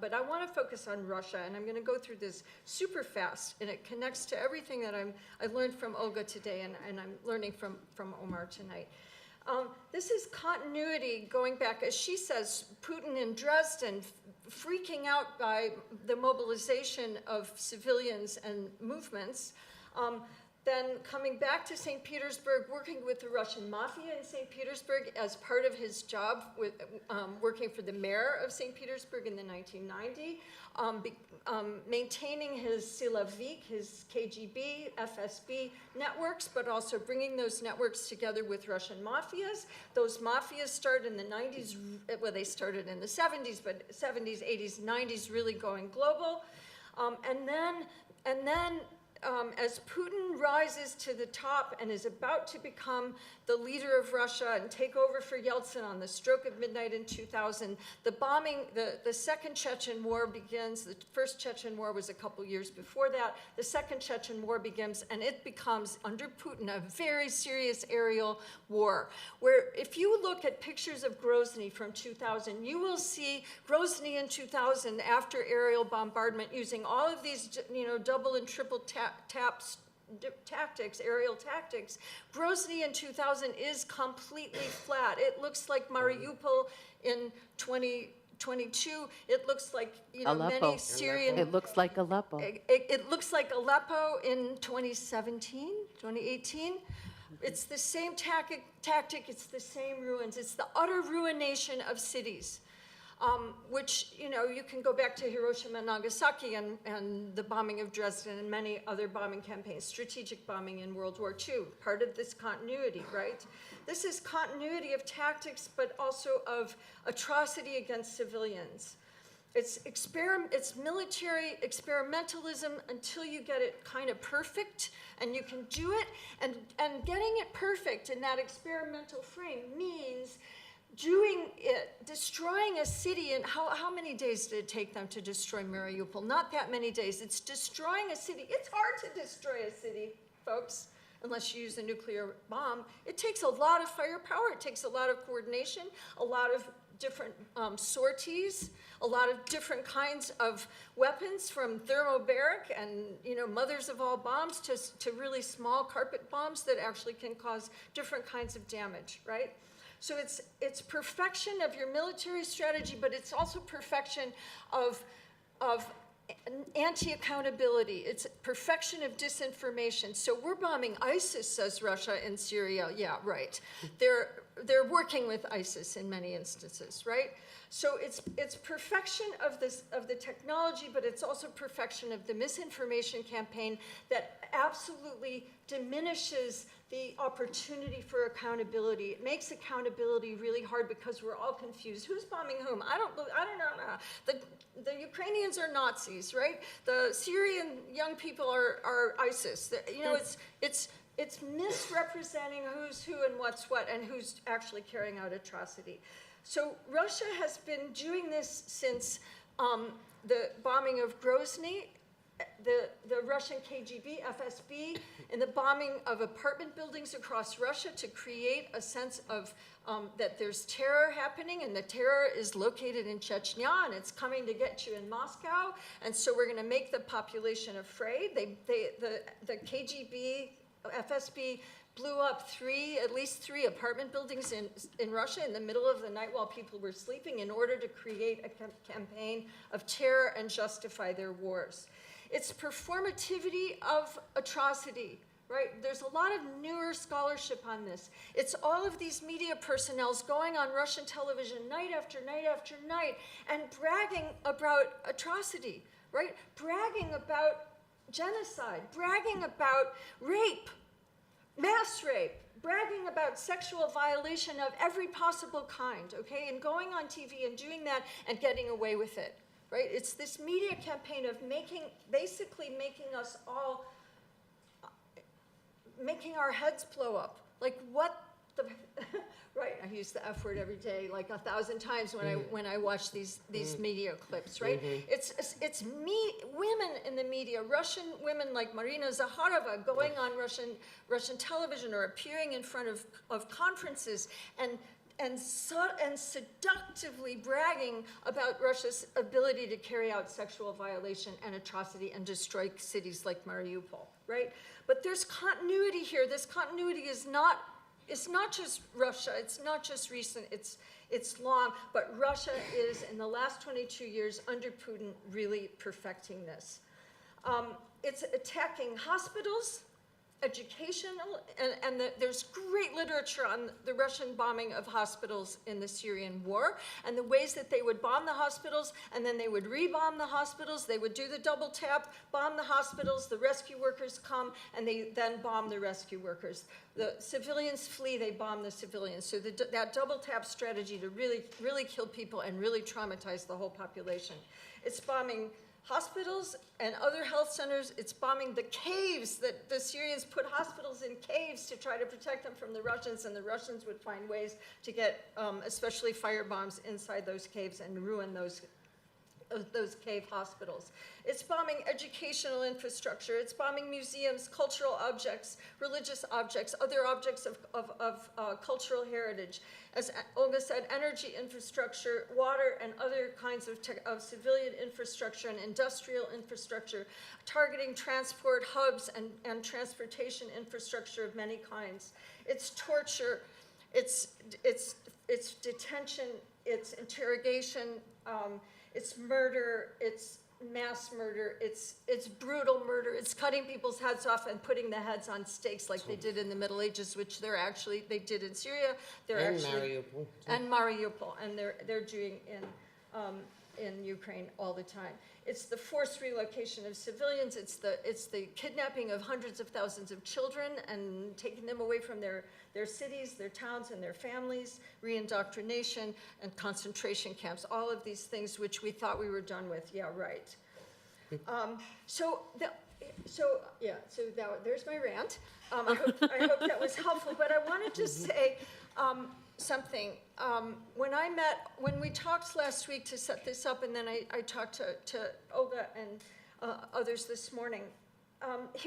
but I want to focus on Russia, and I'm going to go through this super fast, and it connects to everything that I learned from Olga today, and I'm learning from Omar tonight. This is continuity going back, as she says, Putin in Dresden freaking out by the mobilization of civilians and movements, then coming back to St. Petersburg, working with the Russian mafia in St. Petersburg as part of his job with working for the mayor of St. Petersburg in the 1990s, maintaining his Silavik, his KGB, FSB networks, but also bringing those networks together with Russian mafias. Those mafias started in the 90s, well, they started in the 70s, but 70s, 80s, 90s, really going global. And then as Putin rises to the top and is about to become the leader of Russia and take over for Yeltsin on the stroke of midnight in 2000, the bombing, the second Chechen war begins. The first Chechen war was a couple years before that. The second Chechen war begins, and it becomes, under Putin, a very serious aerial war, where if you look at pictures of Grozny from 2000, you will see Grozny in 2000 after aerial bombardment using all of these, double and triple tactics, aerial tactics. Grozny in 2000 is completely flat. It looks like Mariupol in 2022. It looks like Aleppo. many Syrian. It looks like Aleppo. It looks like Aleppo in 2017, 2018. It's the same tactic. It's the same ruins. It's the utter ruination of cities. Which, you can go back to Hiroshima and Nagasaki and the bombing of Dresden and many other bombing campaigns, strategic bombing in World War II, part of this continuity, right? This is continuity of tactics, but also of atrocity against civilians. It's military experimentalism until you get it kind of perfect, and you can do it, and getting it perfect in that experimental frame means destroying a city. And how many days did it take them to destroy Mariupol? Not that many days. It's destroying a city. It's hard to destroy a city, folks, unless you use a nuclear bomb. It takes a lot of firepower. It takes a lot of coordination, a lot of different sorties, a lot of different kinds of weapons, from thermobaric and mothers of all bombs to really small carpet bombs that actually can cause different kinds of damage, right? So it's perfection of your military strategy, but it's also perfection of anti-accountability. It's perfection of disinformation. So we're bombing ISIS, says Russia, in Syria. Yeah, right. they're working with ISIS in many instances, right? So it's perfection of the technology, but it's also perfection of the misinformation campaign that absolutely diminishes the opportunity for accountability. It makes accountability really hard because we're all confused. Who's bombing whom? I don't know. The Ukrainians are Nazis, right? The Syrian young people are ISIS. It's misrepresenting who's who and what's what and who's actually carrying out atrocity. So Russia has been doing this since the bombing of Grozny, the Russian KGB, FSB, and the bombing of apartment buildings across Russia to create a sense of that there's terror happening, and the terror is located in Chechnya, and it's coming to get you in Moscow, and so we're going to make the population afraid. The KGB, FSB blew up at least three apartment buildings in Russia in the middle of the night while people were sleeping in order to create a campaign of terror and justify their wars. It's performativity of atrocity, right? There's a lot of newer scholarship on this. It's all of these media personnel going on Russian television night after night after night and bragging about atrocity, right? Bragging about genocide, bragging about rape, mass rape, bragging about sexual violation of every possible kind, okay? And going on TV and doing that and getting away with it, right? It's this media campaign of basically making us all, making our heads blow up. Like what the, right, I use the F word every day, like 1,000 times when I watch these media clips, right? It's women in the media, Russian women like Marina Zakharova going on Russian television or appearing in front of conferences and seductively bragging about Russia's ability to carry out sexual violation and atrocity and destroy cities like Mariupol, right? But there's continuity here. This continuity is not. It's not just Russia, it's not just recent, it's long, but Russia is, in the last 22 years under Putin, really perfecting this. It's attacking hospitals, educational, and there's great literature on the Russian bombing of hospitals in the Syrian war, and the ways that they would bomb the hospitals, and then they would rebomb the hospitals, they would do the double tap, bomb the hospitals, the rescue workers come, and they then bomb the rescue workers. The civilians flee, they bomb the civilians. So that double tap strategy to really kill people and really traumatize the whole population. It's bombing hospitals and other health centers. It's bombing the caves that the Syrians put hospitals in caves to try to protect them from the Russians, and the Russians would find ways to get especially fire bombs inside those caves and ruin those cave hospitals. It's bombing educational infrastructure. It's bombing museums, cultural objects, religious objects, other objects of cultural heritage. As Olga said, energy infrastructure, water, and other kinds of civilian infrastructure and industrial infrastructure, targeting transport hubs and transportation infrastructure of many kinds. It's torture, it's detention, it's interrogation, it's murder, it's mass murder, it's brutal murder, it's cutting people's heads off and putting the heads on stakes like they did in the Middle Ages, which they did in Syria. Mariupol. And Mariupol, and they're doing in Ukraine all the time. It's the forced relocation of civilians. It's the kidnapping of hundreds of thousands of children and taking them away from their cities, their towns, and their families, reindoctrination, and concentration camps, all of these things which we thought we were done with. Yeah, right. There's my rant. I hope that was helpful, but I wanted to say something. When we talked last week to set this up, and then I talked to Olga and others this morning,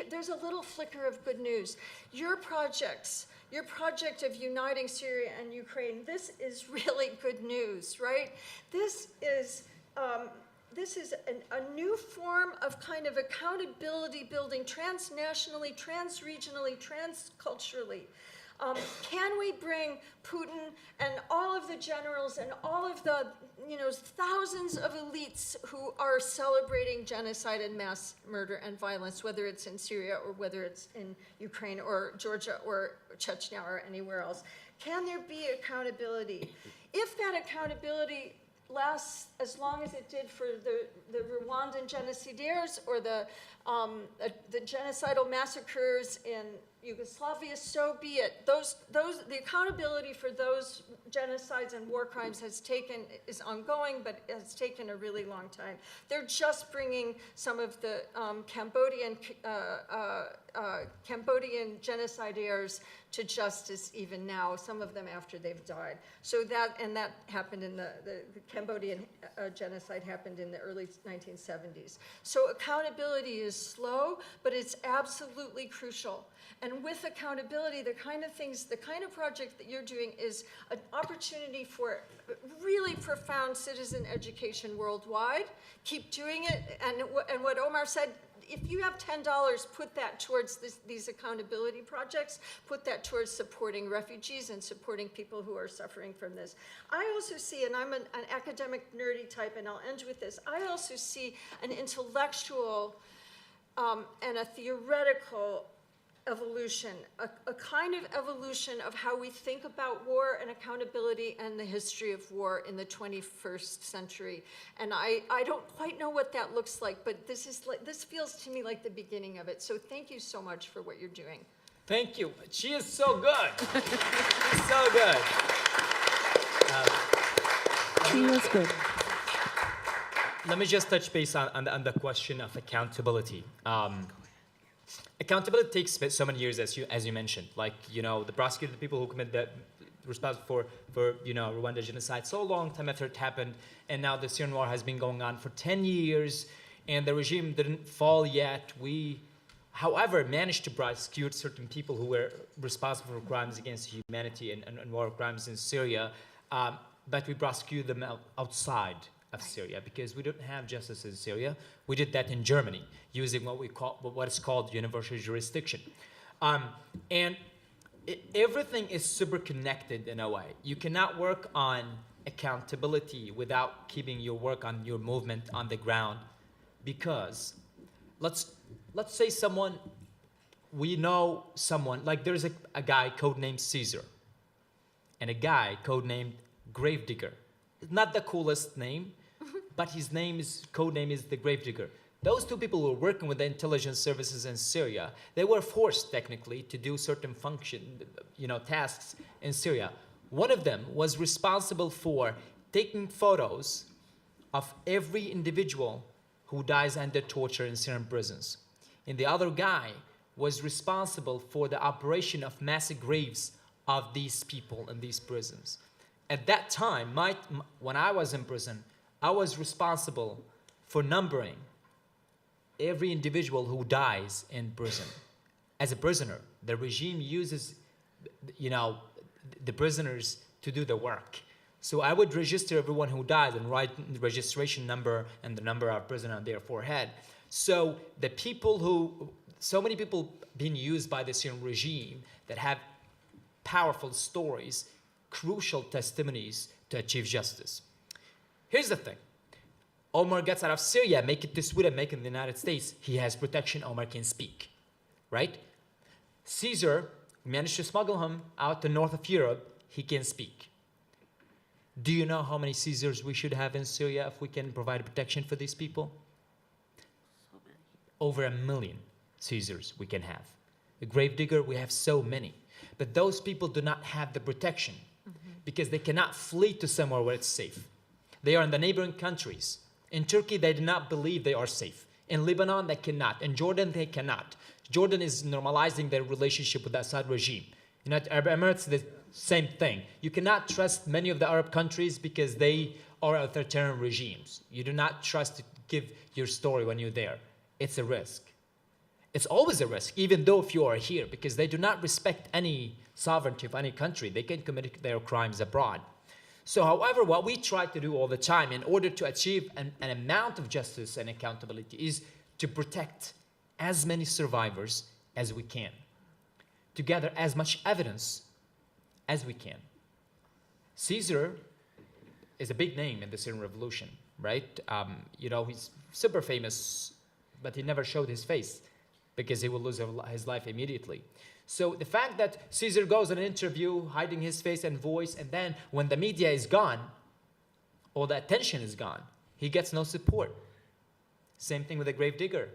there's a little flicker of good news. Your project of uniting Syria and Ukraine, this is really good news, right? This is a new form of kind of accountability building transnationally, transregionally, transculturally. Can we bring Putin and all of the generals and all of the thousands of elites who are celebrating genocide and mass murder and violence, whether it's in Syria or whether it's in Ukraine or Georgia or Chechnya or anywhere else, Can there be accountability? If that accountability lasts as long as it did for the Rwandan genocidaires or the genocidal massacres in Yugoslavia, so be it. The accountability for those genocides and war crimes is ongoing, but has taken a really long time. They're just bringing some of the Cambodian genocidaires to justice even now, some of them after they've died. So that happened in the Cambodian genocide happened in the early 1970s. So accountability is slow, but it's absolutely crucial. And with accountability, the kind of project that you're doing is an opportunity for really profound citizen education worldwide. Keep doing it. And what Omar said, if you have $10, put that towards these accountability projects, put that towards supporting refugees and supporting people who are suffering from this. I also see, and I'm an academic nerdy type, and I'll end with this, I also see an intellectual and a theoretical evolution, a kind of evolution of how we think about war and accountability and the history of war in the 21st century. And I don't quite know what that looks like, but this feels to me like the beginning of it. So thank you so much for what you're doing. Thank you. She is so good. She's so good. She was good. Let me just touch base on the question of accountability. Accountability takes so many years, as you mentioned. Like, the prosecutor, the people who commit that responsible for Rwanda genocide, so long time after it happened, and now the Syrian war has been going on for 10 years, and the regime didn't fall yet. We, however, managed to prosecute certain people who were responsible for crimes against humanity and war crimes in Syria, but we prosecute them outside of Syria because we don't have justice in Syria. We did that in Germany using what is called universal jurisdiction. Everything is super connected in a way. You cannot work on accountability without keeping your work on your movement on the ground, because let's say we know someone, like there's a guy codenamed Caesar and a guy codenamed Gravedigger. It's not the coolest name, but his codename is the Gravedigger. Those two people who were working with the intelligence services in Syria, they were forced technically to do certain tasks in Syria. One of them was responsible for taking photos of every individual who dies under torture in Syrian prisons. And the other guy was responsible for the operation of mass graves of these people in these prisons. At that time, when I was in prison, I was responsible for numbering every individual who dies in prison. As a prisoner, the regime uses, the prisoners to do the work. So I would register everyone who died and write the registration number and the number of prisoner on their forehead. So so many people being used by the Syrian regime that have powerful stories, crucial testimonies to achieve justice. Here's the thing. Omar gets out of Syria, make it to Sweden, make it in the United States. He has protection. Omar can speak, right? Caesar, we managed to smuggle him out to north of Europe. He can speak. Do you know how many Caesars we should have in Syria if we can provide protection for these people? So many. Over 1 million Caesars we can have. The Gravedigger, we have so many. But those people do not have the protection because they cannot flee to somewhere where it's safe. They are in the neighboring countries. In Turkey, they do not believe they are safe. In Lebanon, they cannot. In Jordan, they cannot. Jordan is normalizing their relationship with the Assad regime. United Arab Emirates, the same thing. You cannot trust many of the Arab countries because they are authoritarian regimes. You do not trust to give your story when you're there. It's a risk. It's always a risk, even though if you are here, because they do not respect any sovereignty of any country. They can commit their crimes abroad. So, however, what we try to do all the time in order to achieve an amount of justice and accountability is to protect as many survivors as we can, to gather as much evidence as we can. Caesar is a big name in the Syrian revolution, right? He's super famous, but he never showed his face because he will lose his life immediately. So the fact that Caesar goes on an interview, hiding his face and voice, and then when the media is gone, all the attention is gone, he gets no support. Same thing with the gravedigger.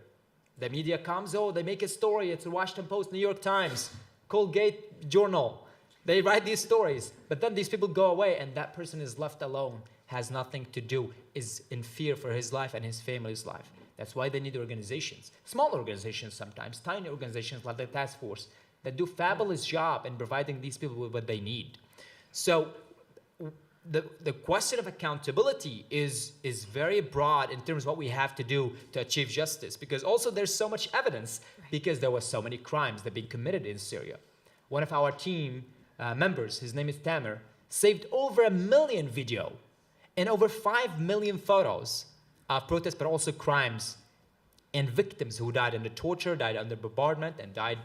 The media comes, oh, they make a story, it's the Washington Post, New York Times, Colgate Journal. They write these stories, but then these people go away and that person is left alone, has nothing to do, is in fear for his life and his family's life. That's why they need organizations, small organizations sometimes, tiny organizations like the task force that do fabulous job in providing these people with what they need. So the question of accountability is very broad in terms of what we have to do to achieve justice, because also there's so much evidence because there was so many crimes that have been committed in Syria. One of our team members, his name is Tamer, saved over 1 million video and over 5 million photos of protests, but also crimes and victims who died under torture, died under bombardment, and died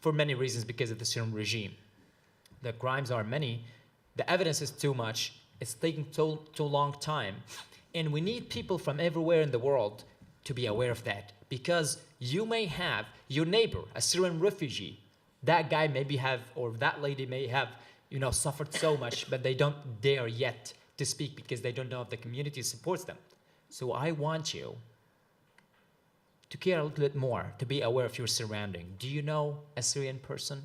for many reasons because of the Syrian regime. The crimes are many. The evidence is too much. It's taking too long time. And we need people from everywhere in the world to be aware of that, because you may have your neighbor, a Syrian refugee. That guy maybe have, or that lady may have, suffered so much, but they don't dare yet to speak because they don't know if the community supports them. So I want you to care a little bit more, to be aware of your surrounding. Do you know a Syrian person?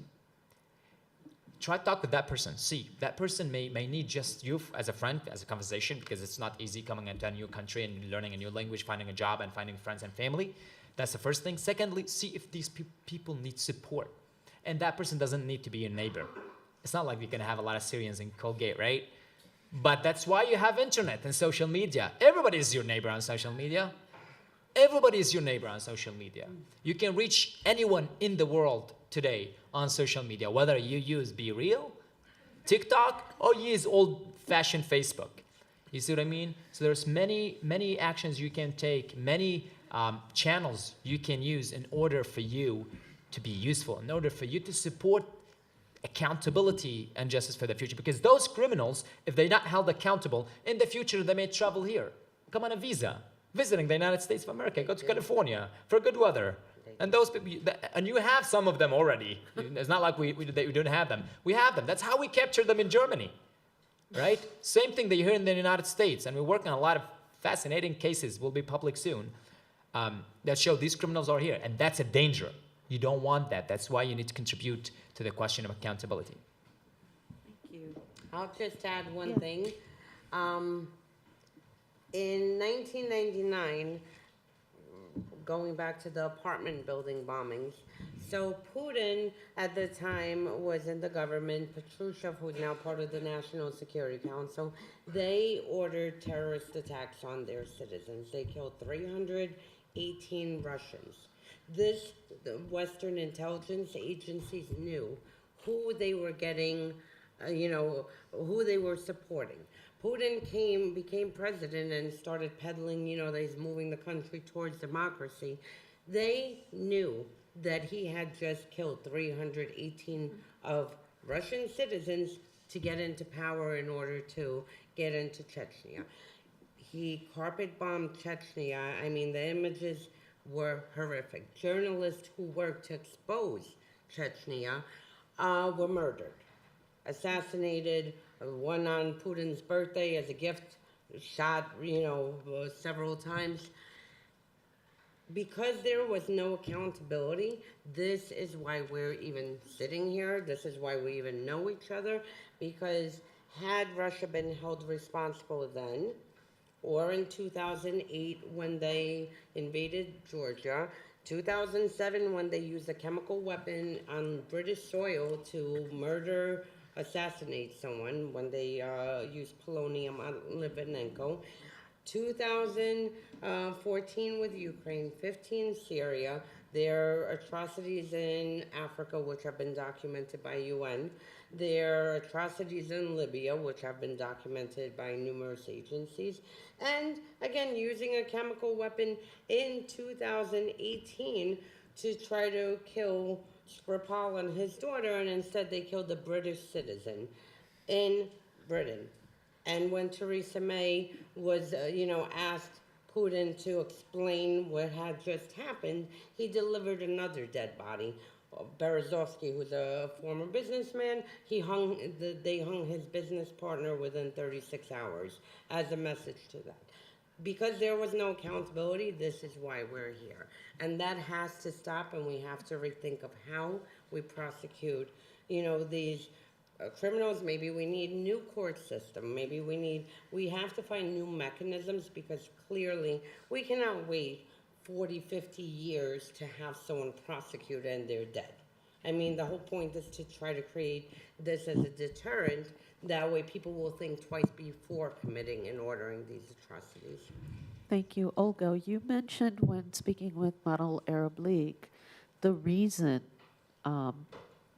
Try to talk with that person. See, that person may need just you as a friend, as a conversation, because it's not easy coming into a new country and learning a new language, finding a job, and finding friends and family. That's the first thing. Secondly, see if these people need support. And that person doesn't need to be your neighbor. It's not like we're going to have a lot of Syrians in Colgate, right? But that's why you have internet and social media. Everybody is your neighbor on social media. Everybody is your neighbor on social media. You can reach anyone in the world today on social media, whether you use Be Real, TikTok, or you use old-fashioned Facebook. You see what I mean? So there's many actions you can take, many channels you can use in order for you to be useful, in order for you to support accountability and justice for the future. Because those criminals, if they're not held accountable, in the future they may travel here, come on a visa, visiting the United States of America, go to California for good weather. And those people, and you have some of them already. It's not like we don't have them. We have them. That's how we captured them in Germany, right? Same thing that you hear in the United States. And we're working on a lot of fascinating cases, will be public soon, that show these criminals are here. And that's a danger. You don't want that. That's why you need to contribute to the question of accountability. Thank you. I'll just add one thing. In 1999, going back to the apartment building bombings, so Putin at the time was in the government. Patrushev, who's now part of the National Security Council, they ordered terrorist attacks on their citizens. They killed 318 Russians. The Western intelligence agencies knew who they were getting, who they were supporting. Putin became president and started peddling, that he's moving the country towards democracy. They knew that he had just killed 318 of Russian citizens to get into power in order to get into Chechnya. He carpet bombed Chechnya. I mean, the images were horrific. Journalists who worked to expose Chechnya were murdered, assassinated. One on Putin's birthday as a gift, shot, several times. Because there was no accountability, this is why we're even sitting here. This is why we even know each other. Because had Russia been held responsible then, or in 2008 when they invaded Georgia, 2007 when they used a chemical weapon on British soil to assassinate someone, when they used polonium on Litvinenko, 2014 with Ukraine, 15 Syria, there are atrocities in Africa which have been documented by UN, there are atrocities in Libya which have been documented by numerous agencies, and again using a chemical weapon in 2018 to try to kill Skripal and his daughter, and instead they killed a British citizen in Britain. And when Theresa May was, asked Putin to explain what had just happened, he delivered another dead body Berezovsky, who's a former businessman, they hung his business partner within 36 hours as a message to that. Because there was no accountability, this is why we're here. And that has to stop, and we have to rethink of how we prosecute, these criminals. Maybe we need new court system. Maybe we have to find new mechanisms, because clearly we cannot wait 40, 50 years to have someone prosecuted and they're dead. I mean, the whole point is to try to create this as a deterrent. That way people will think twice before committing and ordering these atrocities. Thank you. Olga, you mentioned when speaking with Model Arab League, the reason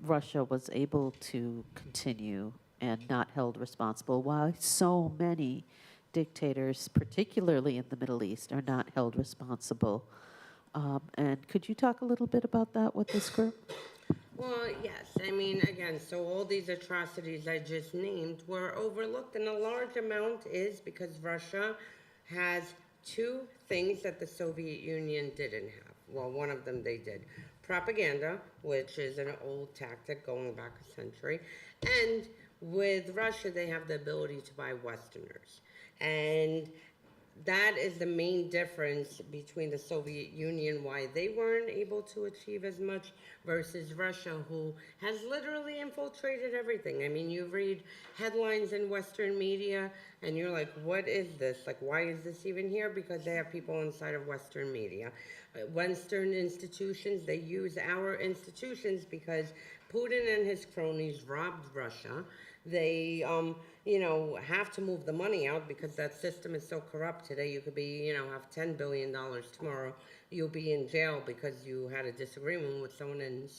Russia was able to continue and not held responsible, why so many dictators, particularly in the Middle East, are not held responsible. And could you talk a little bit about that with this group? Well, yes. I mean, again, so all these atrocities I just named were overlooked, and a large amount is because Russia has two things that the Soviet Union didn't have. Well, one of them they did. Propaganda, which is an old tactic going back a century, and with Russia, they have the ability to buy Westerners. And that is the main difference between the Soviet Union, why they weren't able to achieve as much, versus Russia, who has literally infiltrated everything. I mean, you read headlines in Western media, and you're like, what is this? Like, why is this even here? Because they have people inside of Western media. Western institutions, they use our institutions because Putin and his cronies robbed Russia. They, have to move the money out because that system is so corrupt. Today you could be, have $10 billion. Tomorrow you'll be in jail because you had a disagreement with someone and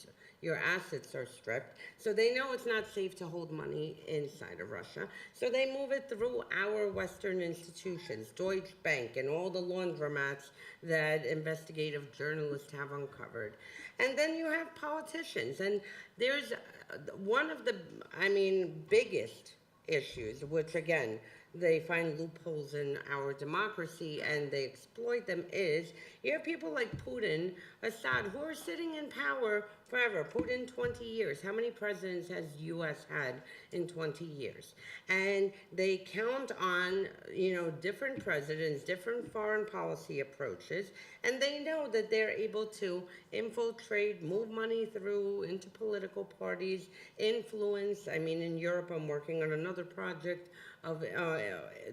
your assets are stripped. So they know it's not safe to hold money inside of Russia. So they move it through our Western institutions, Deutsche Bank and all the laundromats that investigative journalists have uncovered. And then you have politicians. And there's one of the, biggest issues, which again, they find loopholes in our democracy and they exploit them, is you have people like Putin, Assad, who are sitting in power forever. Putin, 20 years. How many presidents has U.S. had in 20 years? And they count on, different presidents, different foreign policy approaches, and they know that they're able to infiltrate, move money through into political parties, influence. I mean, in Europe, I'm working on another project of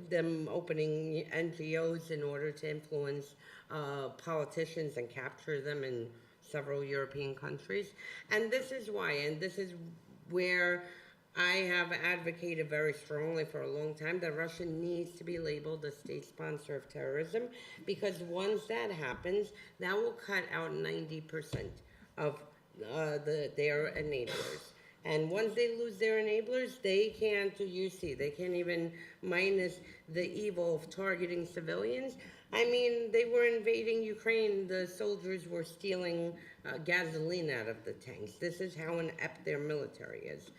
them opening NGOs in order to influence politicians and capture them in several European countries. And this is why, and this is where I have advocated very strongly for a long time that Russia needs to be labeled a state sponsor of terrorism, because once that happens, that will cut out 90% of their enablers. And once they lose their enablers, they can't even minus the evil of targeting civilians. I mean, they were invading Ukraine. The soldiers were stealing gasoline out of the tanks. This is how inept their military is.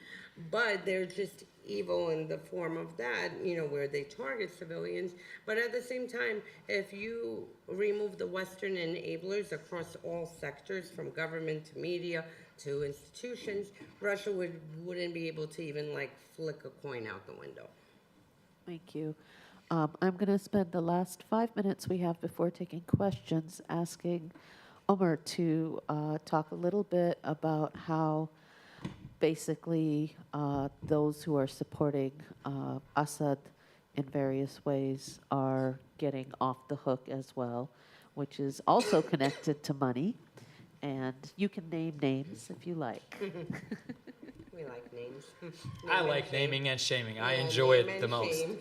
But they're just evil in the form of that, where they target civilians. But at the same time, if you remove the Western enablers across all sectors, from government to media to institutions, Russia wouldn't be able to even flick a coin out the window. Thank you. I'm going to spend the last 5 minutes we have before taking questions asking Omer to talk a little bit about how basically those who are supporting Assad in various ways are getting off the hook as well, which is also connected to money. And you can name names if you like. We like names. I like naming and shaming. I Yeah, enjoy name it and the most. shame.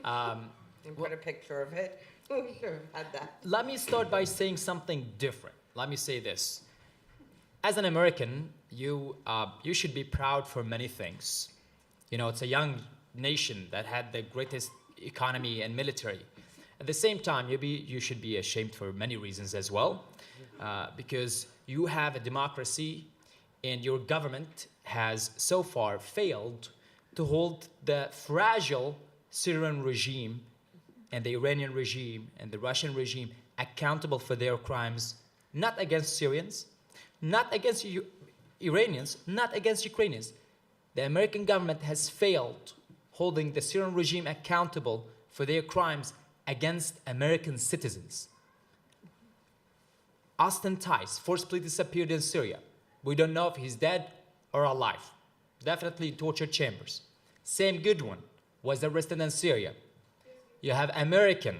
And put a picture of it. We should have had that. Let me start by saying something different. Let me say this. As an American, you should be proud for many things. It's a young nation that had the greatest economy and military. At the same time, you should be ashamed for many reasons as well, because you have a democracy and your government has so far failed to hold the fragile Syrian regime and the Iranian regime and the Russian regime accountable for their crimes, not against Syrians, not against Iranians, not against Ukrainians. The American government has failed holding the Syrian regime accountable for their crimes against American citizens. Austin Tice forcibly disappeared in Syria. We don't know if he's dead or alive. Definitely in torture chambers. Sam Goodwin was arrested in Syria. You have American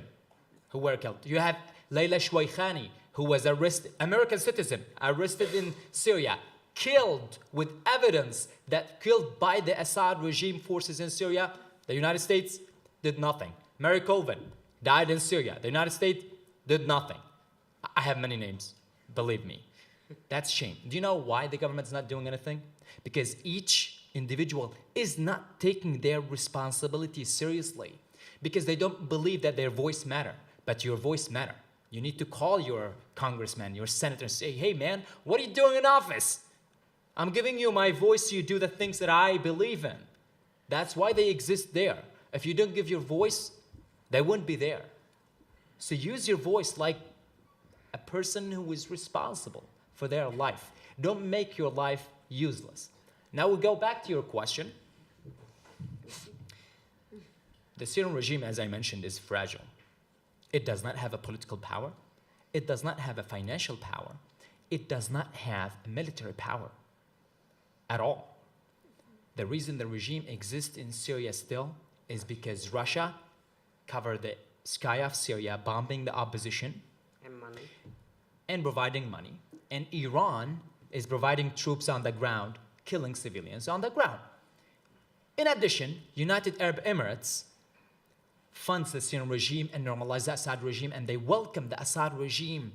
who were killed. You have Layla Shwaykhani, who was arrested, American citizen, arrested in Syria, killed with evidence that killed by the Assad regime forces in Syria. The United States did nothing. Mary Coven died in Syria. The United States did nothing. I have many names, believe me. That's shame. Do you know why the government's not doing anything? Because each individual is not taking their responsibility seriously. Because they don't believe that their voice matter, but your voice matter. You need to call your congressman, your senator, and say, hey man, what are you doing in office? I'm giving you my voice so you do the things that I believe in. That's why they exist there. If you don't give your voice, they wouldn't be there. So use your voice like a person who is responsible for their life. Don't make your life useless. Now we go back to your question. The Syrian regime, as I mentioned, is fragile. It does not have a political power. It does not have a financial power. It does not have a military power at all. The reason the regime exists in Syria still is because Russia covered the sky of Syria, bombing the opposition And money. and providing money. And Iran is providing troops on the ground, killing civilians on the ground. In addition, United Arab Emirates funds the Syrian regime and normalizes the Assad regime, and they welcome the Assad regime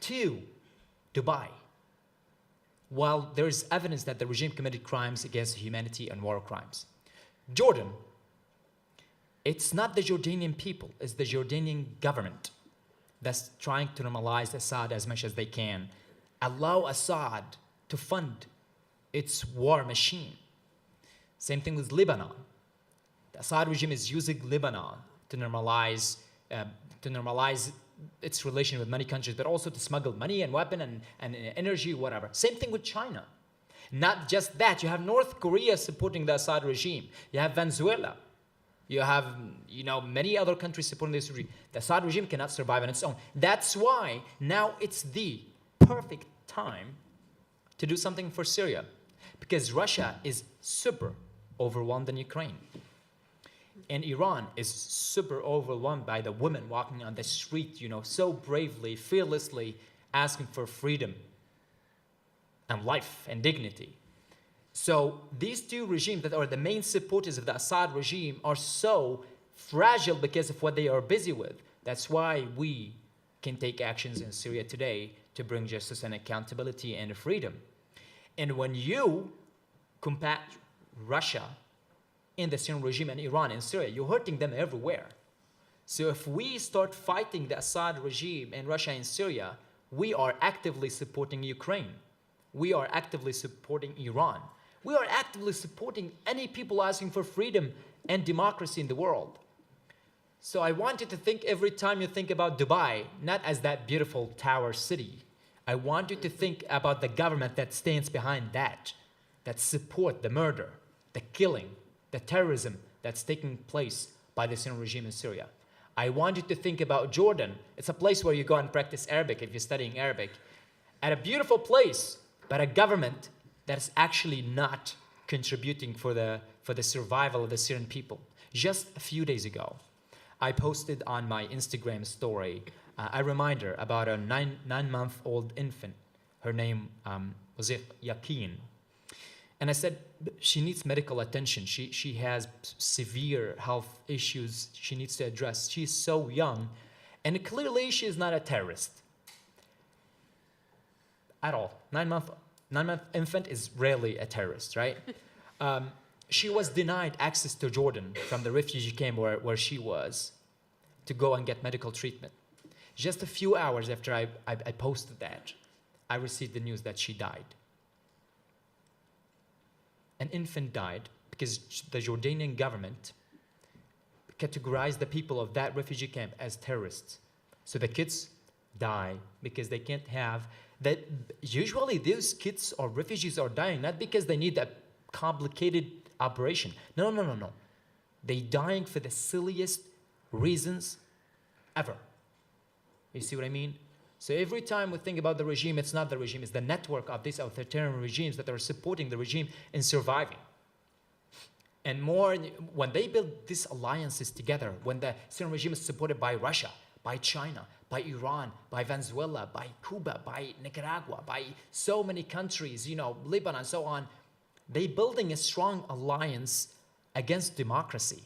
to Dubai. While there is evidence that the regime committed crimes against humanity and war crimes. Jordan, it's not the Jordanian people, it's the Jordanian government that's trying to normalize Assad as much as they can. Allow Assad to fund its war machine. Same thing with Lebanon. The Assad regime is using Lebanon to normalize its relation with many countries, but also to smuggle money and weapon and energy, whatever. Same thing with China. Not just that, you have North Korea supporting the Assad regime. You have Venezuela. You have, many other countries supporting this regime. The Assad regime cannot survive on its own. That's why now it's the perfect time to do something for Syria, because Russia is super overwhelmed in Ukraine. And Iran is super overwhelmed by the women walking on the street, so bravely, fearlessly asking for freedom and life and dignity. So these two regimes that are the main supporters of the Assad regime are so fragile because of what they are busy with. That's why we can take actions in Syria today to bring justice and accountability and freedom. And when you combat Russia in the Syrian regime and Iran in Syria, you're hurting them everywhere. So if we start fighting the Assad regime and Russia in Syria, we are actively supporting Ukraine. We are actively supporting Iran. We are actively supporting any people asking for freedom and democracy in the world. So I want you to think every time you think about Dubai, not as that beautiful tower city. I want you to think about the government that stands behind that support the murder, the killing, the terrorism that's taking place by the Syrian regime in Syria. I want you to think about Jordan. It's a place where you go and practice Arabic if you're studying Arabic. At a beautiful place, but a government that's actually not contributing for the survival of the Syrian people. Just a few days ago, I posted on my Instagram story a reminder about a nine-month-old infant. Her name was Yaqeen. And I said, she needs medical attention. She has severe health issues she needs to address. She's so young, and clearly she is not a terrorist at all. Nine-month infant is rarely a terrorist, right? She was denied access to Jordan from the refugee camp where she was to go and get medical treatment. Just a few hours after I posted that, I received the news that she died. An infant died because the Jordanian government categorized the people of that refugee camp as terrorists. So the kids die because they can't have that usually those kids or refugees are dying not because they need a complicated operation. No, no, no, no. They dying for the silliest reasons ever. You see what I mean? So every time we think about the regime, it's not the regime, it's the network of these authoritarian regimes that are supporting the regime in surviving. And more, when they build these alliances together, when the Syrian regime is supported by Russia, by China, by Iran, by Venezuela, by Cuba, by Nicaragua, by so many countries, you know, Lebanon, so on, they building a strong alliance against democracy.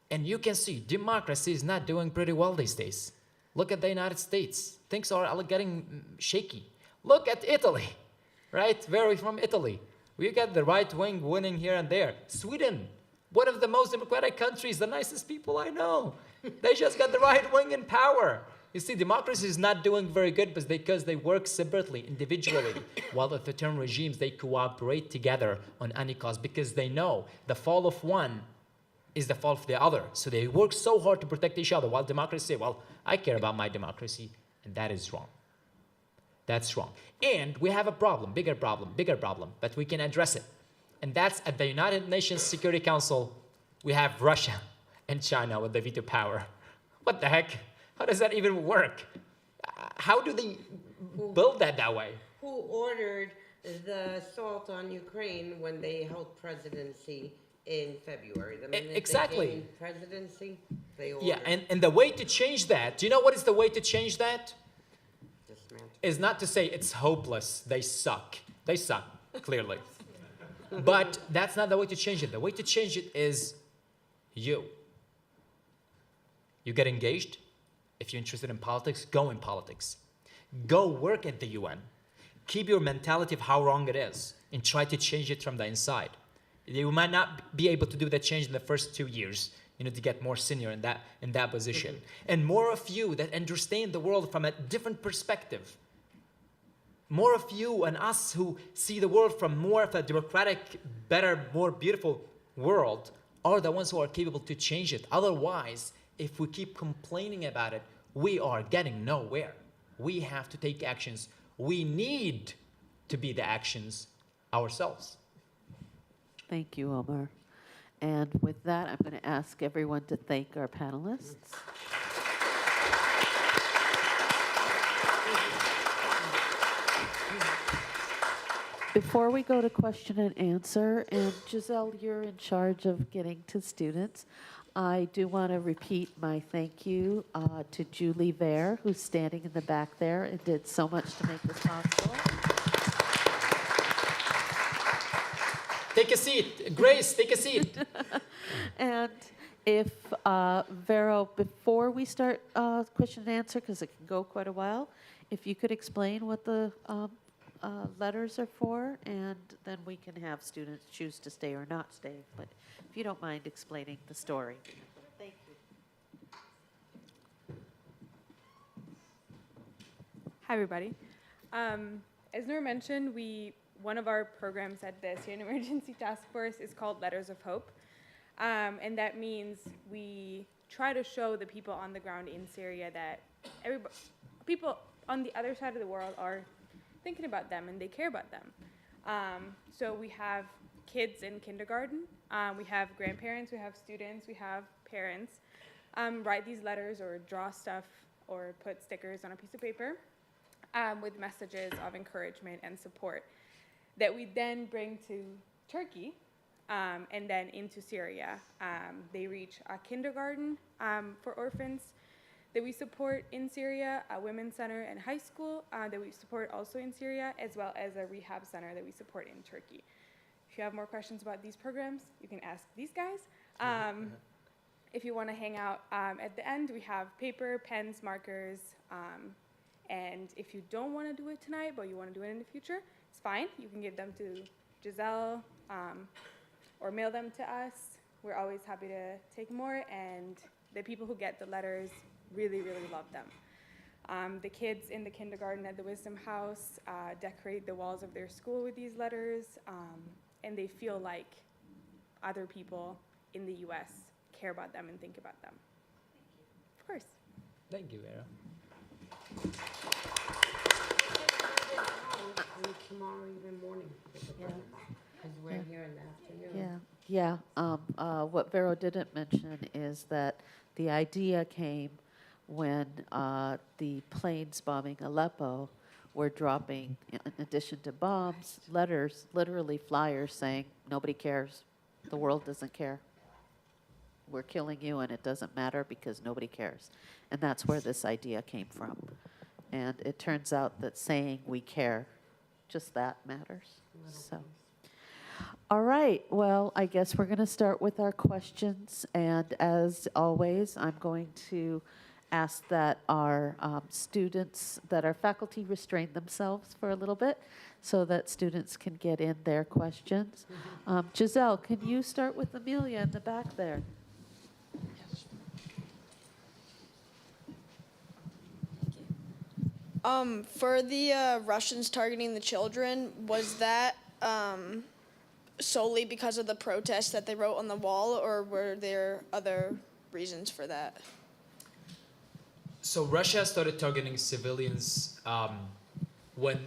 And you can see democracy is not doing pretty well these days. Look at the United States. Things are getting shaky. Look at Italy, right? Very from Italy. We got the right wing winning here and there. Sweden, one of the most democratic countries, the nicest people I know. They just got the right wing in power. You see, democracy is not doing very good because they work separately, individually, while authoritarian regimes, they cooperate together on any cause because they know the fall of one is the fall of the other. So they work so hard to protect each other, while democracy say, well, I care about my democracy, and that is wrong. That's wrong. And we have a problem, bigger problem, but we can address it. And that's at the United Nations Security Council, we have Russia and China with the veto power. What the heck? How does that even work? How do they build that way? Who ordered the assault on Ukraine when they held presidency in February? The minute Exactly. they gained presidency, they ordered. Yeah, and the way to change that, do you know what is the way to change that? Dismantle. Is not to say it's hopeless, they suck. They suck, clearly. But that's not the way to change it. The way to change it is you. You get engaged. If you're interested in politics, go in politics. Go work at the UN. Keep your mentality of how wrong it is and try to change it from the inside. You might not be able to do that change in the first 2 years, you know, to get more senior in that position. And more of you that understand the world from a different perspective. More of you and us who see the world from more of a democratic, better, more beautiful world are the ones who are capable to change it. Otherwise, if we keep complaining about it, we are getting nowhere. We have to take actions. We need to be the actions ourselves. Thank you, Omar. And with that, I'm going to ask everyone to thank our panelists. Before we go to question and answer, and Giselle, you're in charge of getting to students, I do want to repeat my thank you to Julie Vare, who's standing in the back there and did so much to make this possible. Take a seat. Grace, take a seat. And if, Vero, before we start question and answer, because it can go quite a while, if you could explain what the letters are for, and then we can have students choose to stay or not stay. But if you don't mind explaining the story. Thank you. Hi, everybody. As Noor mentioned, one of our programs at the Syrian Emergency Task Force is called Letters of Hope. And that means we try to show the people on the ground in Syria that people on the other side of the world are thinking about them and they care about them. So we have kids in kindergarten, we have grandparents, we have students, we have parents write these letters or draw stuff or put stickers on a piece of paper with messages of encouragement and support that we then bring to Turkey and then into Syria. They reach a kindergarten for orphans that we support in Syria, a women's center and high school that we support also in Syria, as well as a rehab center that we support in Turkey. If you have more questions about these programs, you can ask these guys. If you want to hang out at the end, we have paper, pens, markers, and if you don't want to do it tonight, but you want to do it in the future, it's fine. You can give them to Giselle or mail them to us. We're always happy to take more, and the people who get the letters really, really love them. The kids in the kindergarten at the Wisdom House decorate the walls of their school with these letters, and they feel like other people in the U.S. care about them and think about them. Of course. Thank you, Vera. and tomorrow even morning. Yeah. Because we're here in the afternoon. What Vero didn't mention is that the idea came when the planes bombing Aleppo were dropping, in addition to bombs, letters, literally flyers saying, nobody cares, the world doesn't care. We're killing you and it doesn't matter because nobody cares. And that's where this idea came from. And it turns out that saying we care, just that matters. So. All right, well, I guess we're going to start with our questions. And as always, I'm going to ask that our students, that our faculty restrain themselves for a little bit so that students can get in their questions. Giselle, can you start with Amelia in the back there? For the Russians targeting the children, was that solely because of the protests that they wrote on the wall, or were there other reasons for that? So Russia started targeting civilians when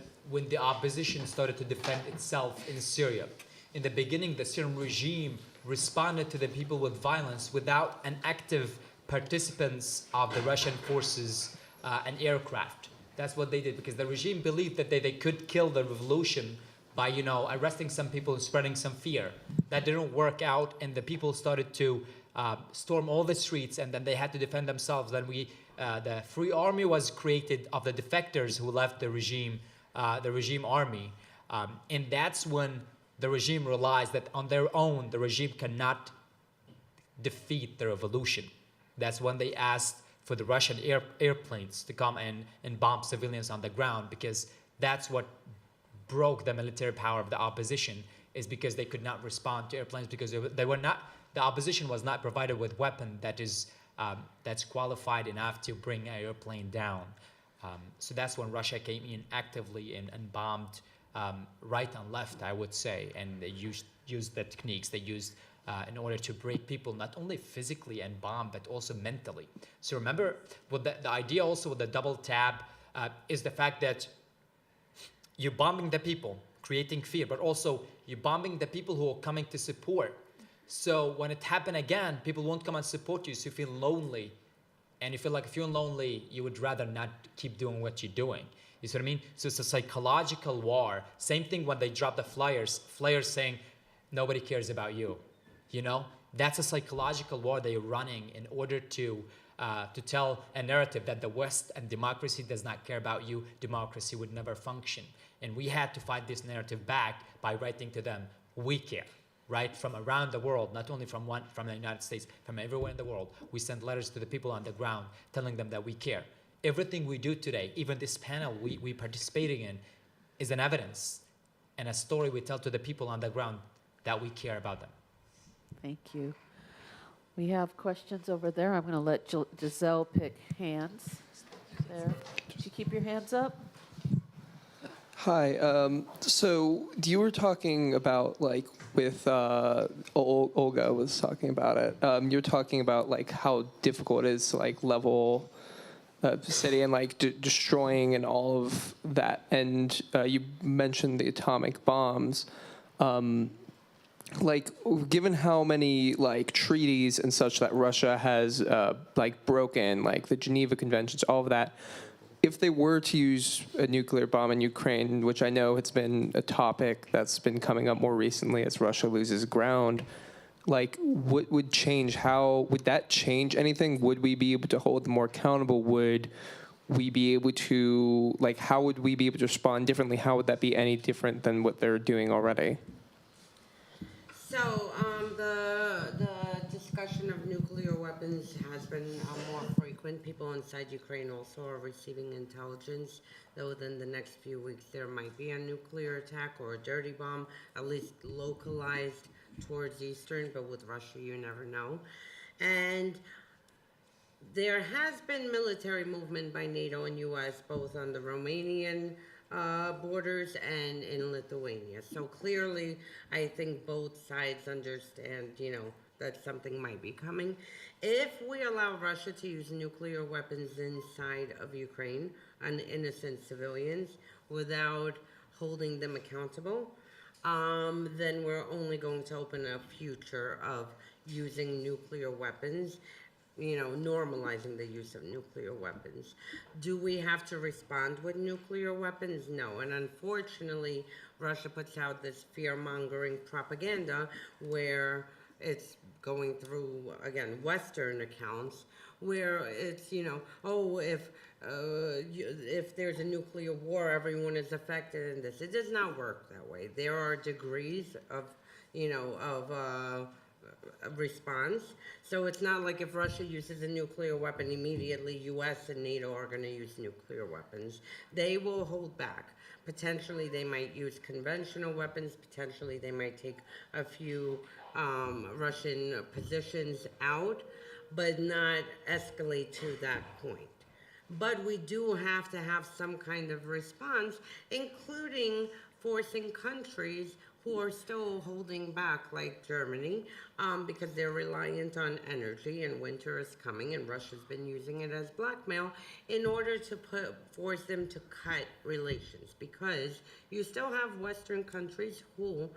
the opposition started to defend itself in Syria. In the beginning, the Syrian regime responded to the people with violence without an active participants of the Russian forces and aircraft. That's what they did, because the regime believed that they could kill the revolution by, arresting some people and spreading some fear. That didn't work out, and the people started to storm all the streets, and then they had to defend themselves. Then the Free Army was created of the defectors who left the regime army, and that's when the regime realized that on their own the regime cannot defeat the revolution. That's when they asked for the Russian airplanes to come and bomb civilians on the ground, because that's what broke the military power of the opposition, is because they could not respond to airplanes, because the opposition was not provided with weapon that's qualified enough to bring an airplane down. So that's when Russia came in actively and bombed right and left, I would say, and they used the techniques they used in order to break people, not only physically and bomb, but also mentally. So remember, what the idea also with the double tap is the fact that you're bombing the people, creating fear, but also you're bombing the people who are coming to support. So when it happens again, people won't come and support you, so you feel lonely. And you feel like if you're lonely, you would rather not keep doing what you're doing. You see what I mean? So it's a psychological war. Same thing when they drop the flyers saying, nobody cares about you. That's a psychological war they're running in order to tell a narrative that the West and democracy does not care about you. Democracy would never function. And we had to fight this narrative back by writing to them, we care, right? From around the world, not only from the United States, from everywhere in the world. We send letters to the people on the ground telling them that we care. Everything we do today, even this panel we participating in, is an evidence and a story we tell to the people on the ground that we care about them. Thank you. We have questions over there. I'm going to let Giselle pick hands. There. Did you keep your hands up? Hi. So you were talking about, with Olga was talking about it. You're talking about how difficult it is to level the city and destroying and all of that. And you mentioned the atomic bombs. Given how many treaties and such that Russia has broken, the Geneva Conventions, all of that, if they were to use a nuclear bomb in Ukraine, which I know it's been a topic that's been coming up more recently as Russia loses ground, what would change? How would that change anything? Would we be able to hold them more accountable? Would we be able to, how would we be able to respond differently? How would that be any different than what they're doing already? So the discussion of nuclear weapons has been more frequent. People inside Ukraine also are receiving intelligence that within the next few weeks there might be a nuclear attack or a dirty bomb, at least localized towards Eastern, but with Russia you never know. And there has been military movement by NATO and US both on the Romanian borders and in Lithuania. So clearly, I think both sides understand, that something might be coming. If we allow Russia to use nuclear weapons inside of Ukraine on innocent civilians without holding them accountable, then we're only going to open a future of using nuclear weapons, normalizing the use of nuclear weapons. Do we have to respond with nuclear weapons? No. And unfortunately, Russia puts out this fear-mongering propaganda where it's going through, again, Western accounts, where it's, if there's a nuclear war, everyone is affected in this. It does not work that way. There are degrees of, response. So it's not like if Russia uses a nuclear weapon, immediately US and NATO are going to use nuclear weapons. They will hold back. Potentially they might use conventional weapons. Potentially they might take a few Russian positions out, but not escalate to that point. But we do have to have some kind of response, including forcing countries who are still holding back, like Germany, because they're reliant on energy and winter is coming and Russia's been using it as blackmail in order to force them to cut relations, because you still have Western countries who,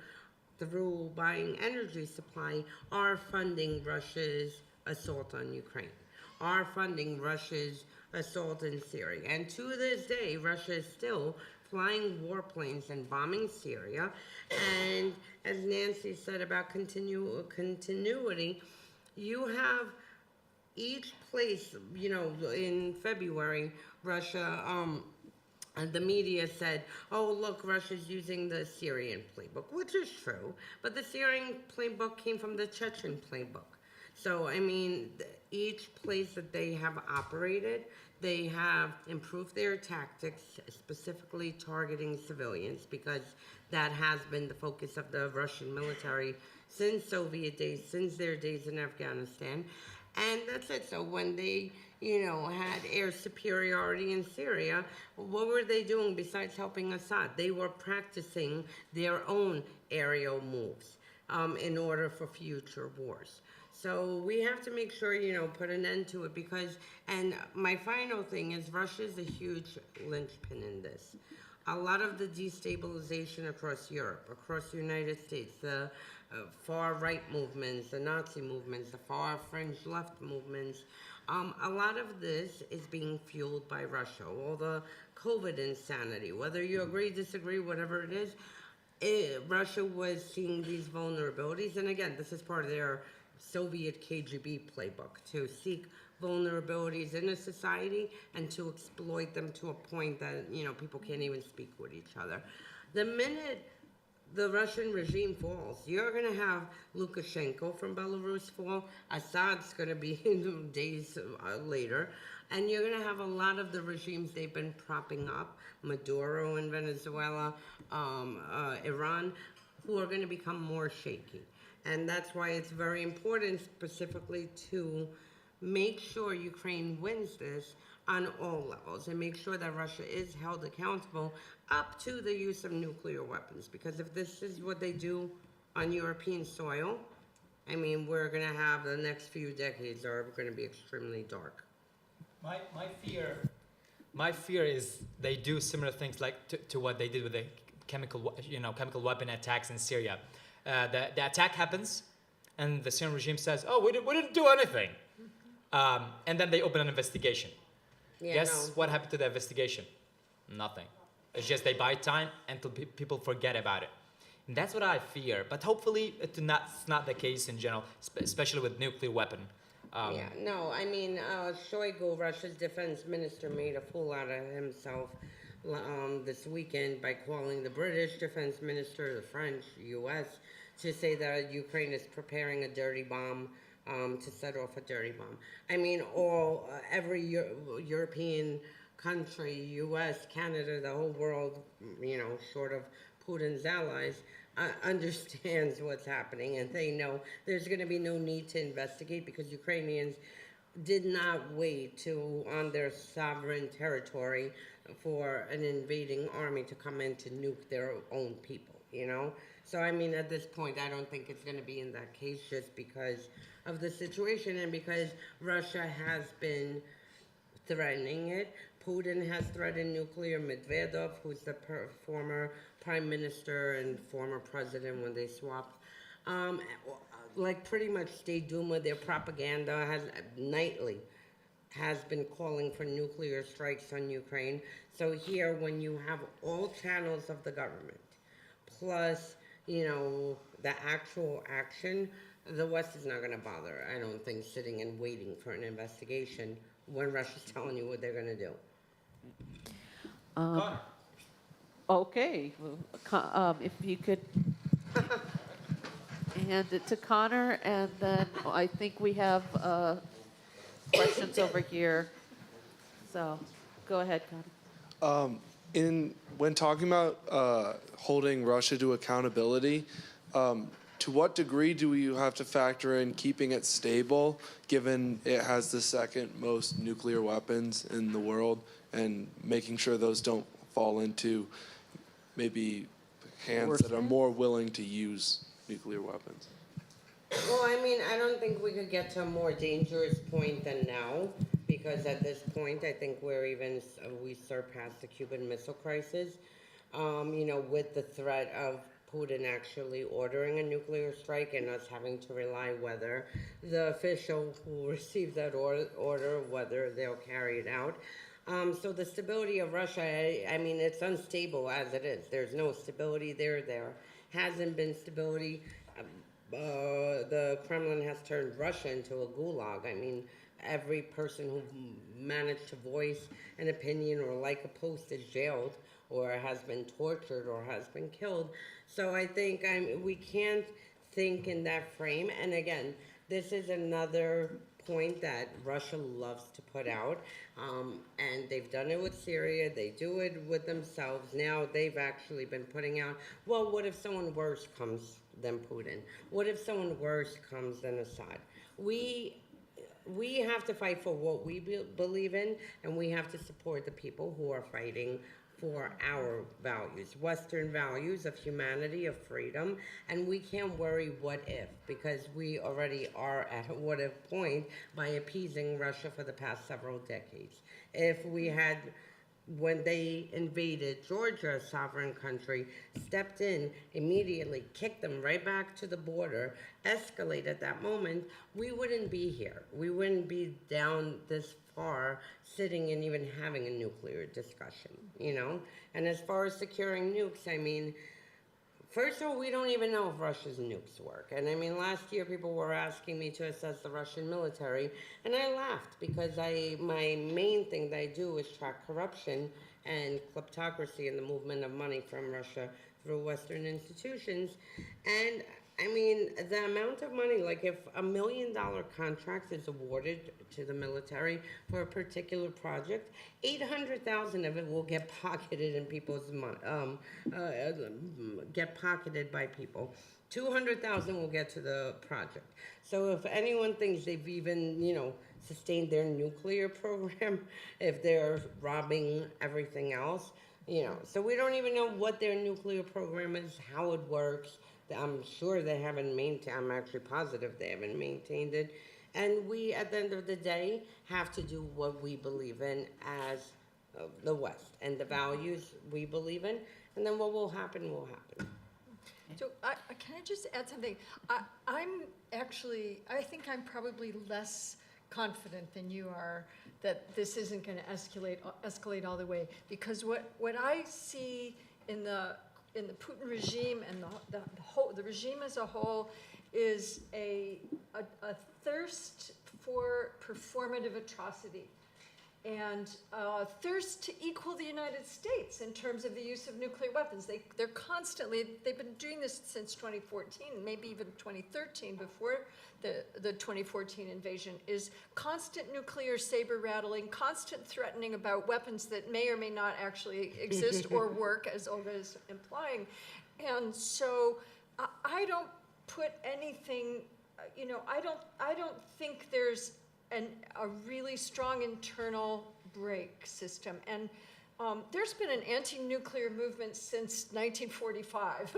through buying energy supply, are funding Russia's assault on Ukraine, are funding Russia's assault in Syria. And to this day, Russia is still flying warplanes and bombing Syria. And as Nancy said about continuity, you have each place, in February, Russia, and the media said, oh, look, Russia's using the Syrian playbook, which is true, but the Syrian playbook came from the Chechen playbook. So, each place that they have operated, they have improved their tactics, specifically targeting civilians, because that has been the focus of the Russian military since Soviet days, since their days in Afghanistan. And that's it. So when they, had air superiority in Syria, what were they doing besides helping Assad? They were practicing their own aerial moves in order for future wars. So we have to make sure, put an end to it, because, and my final thing is, Russia is a huge linchpin in this. A lot of the destabilization across Europe, across the United States, the far-right movements, the Nazi movements, the far-fringe left movements, a lot of this is being fueled by Russia. All the COVID insanity, whether you agree, disagree, whatever it is, Russia was seeing these vulnerabilities. And again, this is part of their Soviet KGB playbook, to seek vulnerabilities in a society and to exploit them to a point that, people can't even speak with each other. The minute the Russian regime falls, you're going to have Lukashenko from Belarus fall, Assad's going to be days later, and you're going to have a lot of the regimes they've been propping up, Maduro in Venezuela, Iran, who are going to become more shaky. And that's why it's very important specifically to make sure Ukraine wins this on all levels, and make sure that Russia is held accountable up to the use of nuclear weapons. Because if this is what they do on European soil, we're going to have the next few decades are going to be extremely dark. My fear is they do similar things like to what they did with the chemical weapon attacks in Syria. The attack happens, and the Syrian regime says, "Oh, we didn't do anything," and then they open an investigation. Yeah, Guess what happened to the investigation? Nothing. It's just they buy time until people forget about it. And that's what I fear. But hopefully, it's not the case in general, especially with nuclear weapon. Shoigu, Russia's defense minister, made a fool out of himself this weekend by calling the British defense minister, the French, US, to say that Ukraine is preparing a dirty bomb, to set off a dirty bomb. Every European country, US, Canada, the whole world, short of Putin's allies, understands what's happening, and they know there's going to be no need to investigate, because Ukrainians did not wait on their sovereign territory for an invading army to come in to nuke their own people, So, at this point, I don't think it's going to be in that case, just because of the situation and because Russia has been threatening it. Putin has threatened nuclear. Medvedev, who's the former prime minister and former president when they swapped. Like pretty much State Duma, their propaganda has nightly has been calling for nuclear strikes on Ukraine. So here, when you have all channels of the government, plus, the actual action, the West is not going to bother, I don't think, sitting and waiting for an investigation when Russia's telling you what they're going to do. Okay, well, if you could hand it to Connor, and then I think we have questions over here. So, go ahead, Connor. When talking about holding Russia to accountability, to what degree do you have to factor in keeping it stable, given it has the second most nuclear weapons in the world, and making sure those don't fall into maybe hands that are more willing to use nuclear weapons? Well, I don't think we could get to a more dangerous point than now, because at this point, I think we surpassed the Cuban Missile Crisis, with the threat of Putin actually ordering a nuclear strike and us having to rely whether the official who received that order, whether they'll carry it out. So the stability of Russia, it's unstable as it is. There's no stability there. There hasn't been stability. The Kremlin has turned Russia into a gulag. Every person who managed to voice an opinion or like a post is jailed or has been tortured or has been killed. So I think we can't think in that frame. And again, this is another point that Russia loves to put out. And they've done it with Syria. They do it with themselves. Now they've actually been putting out, well, what if someone worse comes than Putin? What if someone worse comes than Assad? We have to fight for what we believe in, and we have to support the people who are fighting for our values, Western values of humanity, of freedom, and we can't worry what if, because we already are at a what if point by appeasing Russia for the past several decades. If we had, when they invaded Georgia, a sovereign country, stepped in, immediately kicked them right back to the border, escalate at that moment, we wouldn't be here. We wouldn't be down this far sitting and even having a nuclear discussion, And as far as securing nukes, first of all, we don't even know if Russia's nukes work. And last year people were asking me to assess the Russian military, and I laughed because my main thing that I do is track corruption and kleptocracy and the movement of money from Russia through Western institutions. And the amount of money, like if $1 million contract is awarded to the military for a particular project, 800,000 of it will get pocketed in people's get pocketed by people. 200,000 will get to the project. So if anyone thinks they've even, sustained their nuclear program, if they're robbing everything else, So we don't even know what their nuclear program is, how it works. I'm sure they haven't maintained, I'm actually positive they haven't maintained it. And we, at the end of the day, have to do what we believe in as the West and the values we believe in. And then what will happen, will happen. So can I just add something? I think I'm probably less confident than you are that this isn't going to escalate all the way. Because what I see in the Putin regime and the regime as a whole is a thirst for performative atrocity and a thirst to equal the United States in terms of the use of nuclear weapons. They've been doing this since 2014, maybe even 2013 before the 2014 invasion, is constant nuclear saber rattling, constant threatening about weapons that may or may not actually exist or work, as Olga is implying. And so I don't put anything, I don't think there's a really strong internal brake system. And there's been an anti-nuclear movement since 1945.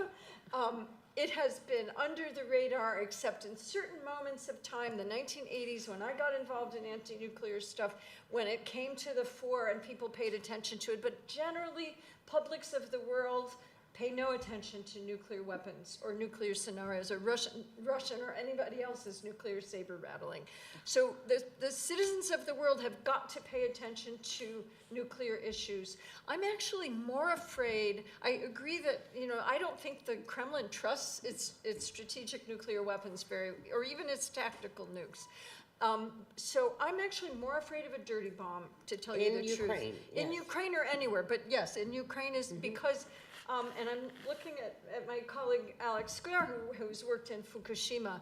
It has been under the radar, except in certain moments of time, the 1980s, when I got involved in anti-nuclear stuff, when it came to the fore and people paid attention to it. But generally, publics of the world pay no attention to nuclear weapons or nuclear scenarios or Russian or anybody else's nuclear saber rattling. So the citizens of the world have got to pay attention to nuclear issues. I'm actually more afraid, I agree that, I don't think the Kremlin trusts its strategic nuclear weapons or even its tactical nukes. So I'm actually more afraid of a dirty bomb, to tell you the truth. In Ukraine, In yes. Ukraine or anywhere, but yes, in Ukraine is because, and I'm looking at my colleague Alex Sklar, who's worked in Fukushima.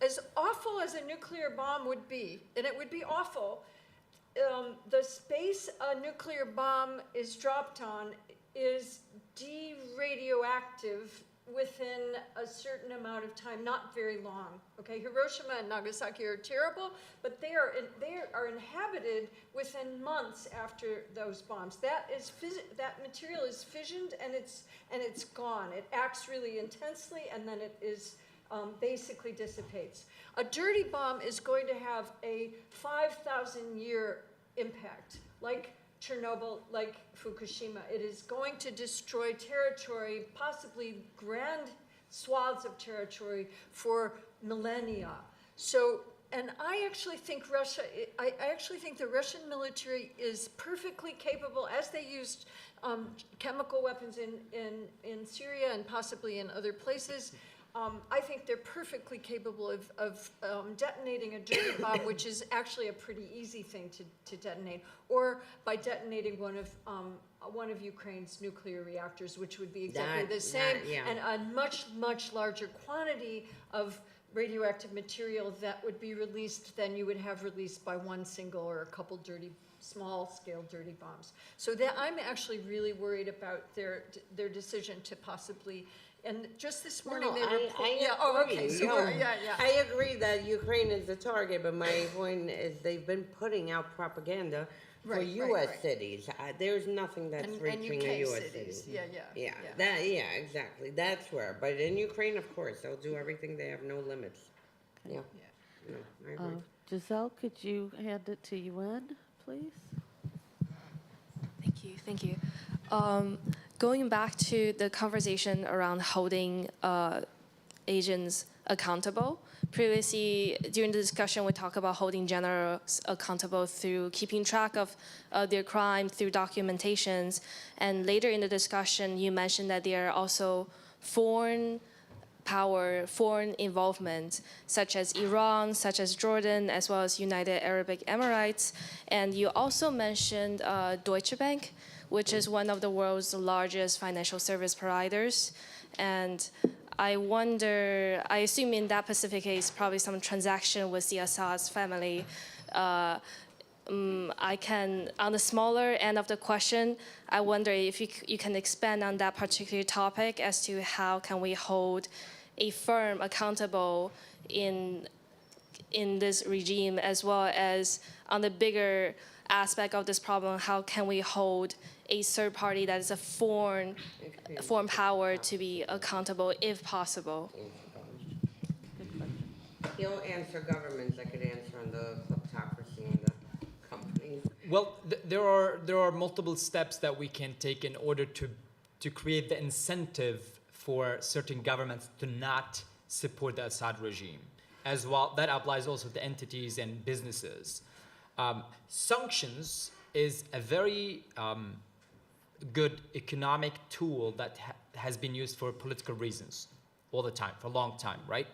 As awful as a nuclear bomb would be, and it would be awful, the space a nuclear bomb is dropped on is de-radioactive within a certain amount of time, not very long. Okay, Hiroshima and Nagasaki are terrible, but they are inhabited within months after those bombs. That material is fissioned and it's gone. It acts really intensely and then it is basically dissipates. A dirty bomb is going to have a 5,000-year impact, like Chernobyl, like Fukushima. It is going to destroy territory, possibly grand swaths of territory for millennia. So, and I actually think I actually think the Russian military is perfectly capable, as they used chemical weapons in Syria and possibly in other places. I think they're perfectly capable of detonating a dirty bomb, which is actually a pretty easy thing to detonate, or by detonating one of Ukraine's nuclear reactors, which would be exactly the same, and a much, much larger quantity of radioactive material that would be released than you would have released by one single or a couple small-scale dirty bombs. So that I'm actually really worried about their decision to possibly. And just this morning they agree. I agree that Ukraine is the target, but my point is they've been putting out propaganda for U.S. cities. There's nothing that's reaching a U.S. city. Exactly. That's where. But in Ukraine, of course, they'll do everything. They have no limits. Yeah. No, I agree. Giselle, could you hand it to UN, please? Thank you. Going back to the conversation around holding agents accountable, previously during the discussion we talked about holding generals accountable through keeping track of their crime through documentations, and later in the discussion you mentioned that there are also foreign involvement, such as Iran, such as Jordan, as well as United Arab Emirates, and you also mentioned Deutsche Bank, which is one of the world's largest financial service providers. And I wonder, I assume in that specific case, probably some transaction with the Assad's family. On the smaller end of the question, I wonder if you can expand on that particular topic as to how can we hold a firm accountable in this regime, as well as on the bigger aspect of this problem, how can we hold a third party that is a foreign power to be accountable if possible? He'll answer governments. I could answer on the kleptocracy and the companies. Well, there are multiple steps that we can take in order to create the incentive for certain governments to not support the Assad regime. As well, that applies also to entities and businesses. Sanctions is a very good economic tool that has been used for political reasons all the time, for a long time, right?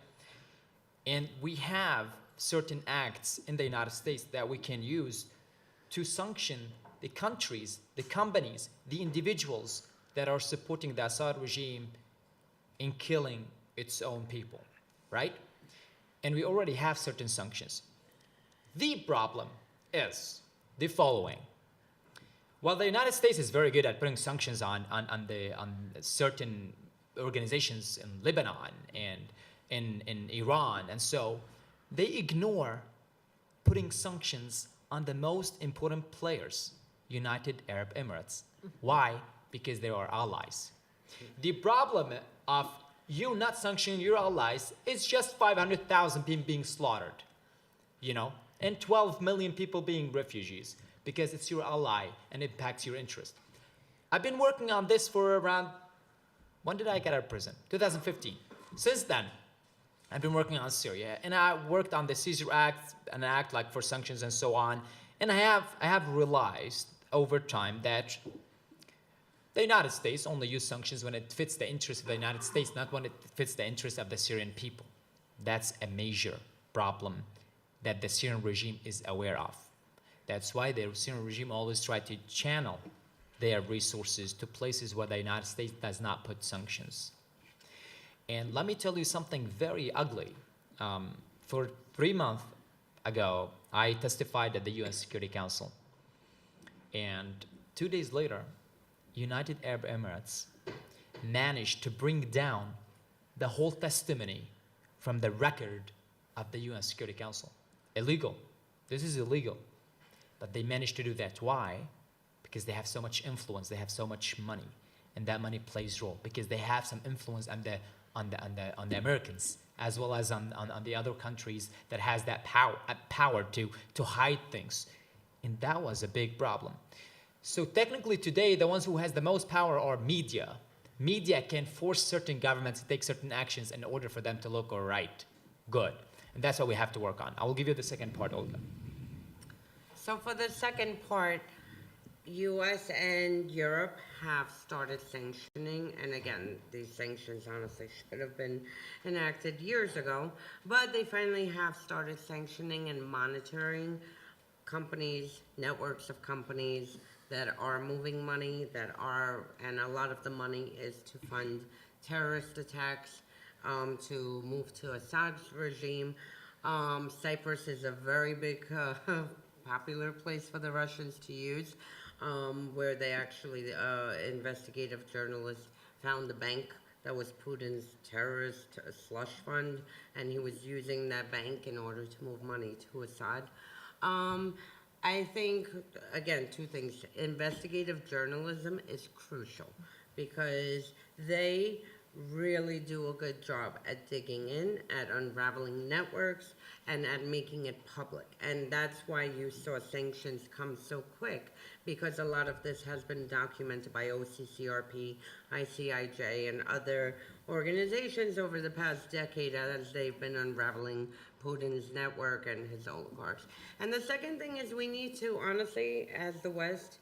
And we have certain acts in the United States that we can use to sanction the countries, the companies, the individuals that are supporting the Assad regime in killing its own people, right? And we already have certain sanctions. The problem is the following. While the United States is very good at putting sanctions on certain organizations in Lebanon and in Iran, and so they ignore putting sanctions on the most important players, United Arab Emirates. Why? Because they are allies. The problem of you not sanctioning your allies is just 500,000 people being slaughtered, and 12 million people being refugees, because it's your ally and impacts your interest. I've been working on this for around When did I get out of prison? 2015. Since then, I've been working on Syria, and I worked on the Caesar Act, an act like for sanctions and so on. And I have realized over time that the United States only use sanctions when it fits the interest of the United States, not when it fits the interest of the Syrian people. That's a major problem that the Syrian regime is aware of. That's why the Syrian regime always try to channel their resources to places where the United States does not put sanctions. And let me tell you something very ugly. For 3 months ago, I testified at the UN Security Council. And 2 days later, United Arab Emirates managed to bring down the whole testimony from the record of the UN Security Council. Illegal. This is illegal. But they managed to do that. Why? Because they have so much influence, they have so much money, and that money plays role because they have some influence on the Americans as well as on the other countries that has that power to hide things, and that was a big problem. So technically today, the ones who has the most power are media. Media can force certain governments to take certain actions in order for them to look all right, good, and that's what we have to work on. I will give you the second part, Olga. So for the second part, US and Europe have started sanctioning, and again, these sanctions honestly should have been enacted years ago, but they finally have started sanctioning and monitoring companies, networks of companies that are moving money, and a lot of the money is to fund terrorist attacks, to move to Assad's regime. Cyprus is a very big, popular place for the Russians to use. Where they actually, investigative journalists found the bank that was Putin's terrorist slush fund, and he was using that bank in order to move money to Assad. I think, again, two things. Investigative journalism is crucial because they really do a good job at digging in, at unraveling networks, and at making it public. And that's why you saw sanctions come so quick, because a lot of this has been documented by OCCRP, ICIJ, and other organizations over the past decade as they've been unraveling Putin's network and his oligarchs. And the second thing is we need to, honestly, as the West,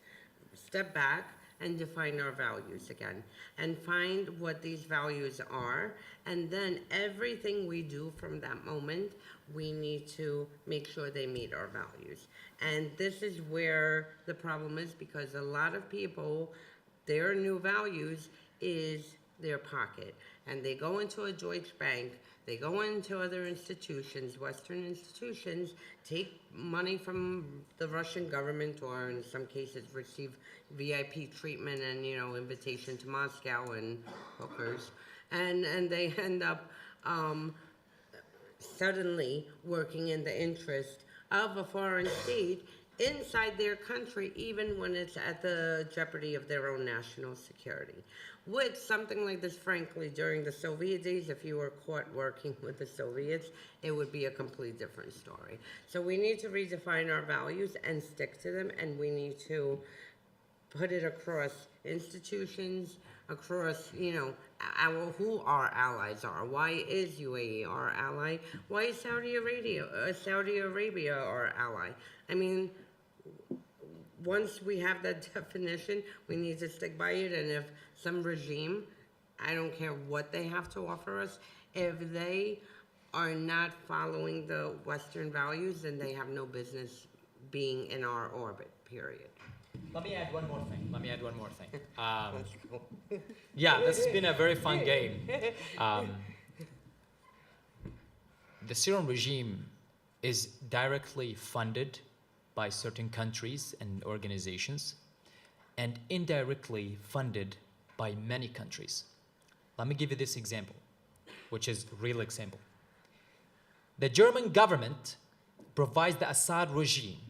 step back and define our values again and find what these values are, and then everything we do from that moment, we need to make sure they meet our values. And this is where the problem is, because a lot of people, their new values is their pocket, and they go into a Deutsche Bank, they go into other institutions, Western institutions, take money from the Russian government, or in some cases receive VIP treatment and, invitation to Moscow and hookers. And they end up suddenly working in the interest of a foreign state inside their country, even when it's at the jeopardy of their own national security. With something like this, frankly, during the Soviet days, if you were caught working with the Soviets, it would be a completely different story. So we need to redefine our values and stick to them, and we need to put it across institutions, across, who our allies are. Why is UAE our ally? Why is Saudi Arabia our ally? I mean, once we have that definition, we need to stick by it. And if some regime, I don't care what they have to offer us, if they are not following the Western values, then they have no business being in our orbit, period. Let me add one more thing. Yeah, this has been a very fun game. The Syrian regime is directly funded by certain countries and organizations, and indirectly funded by many countries. Let me give you this example, which is a real example. The German government provides the Assad regime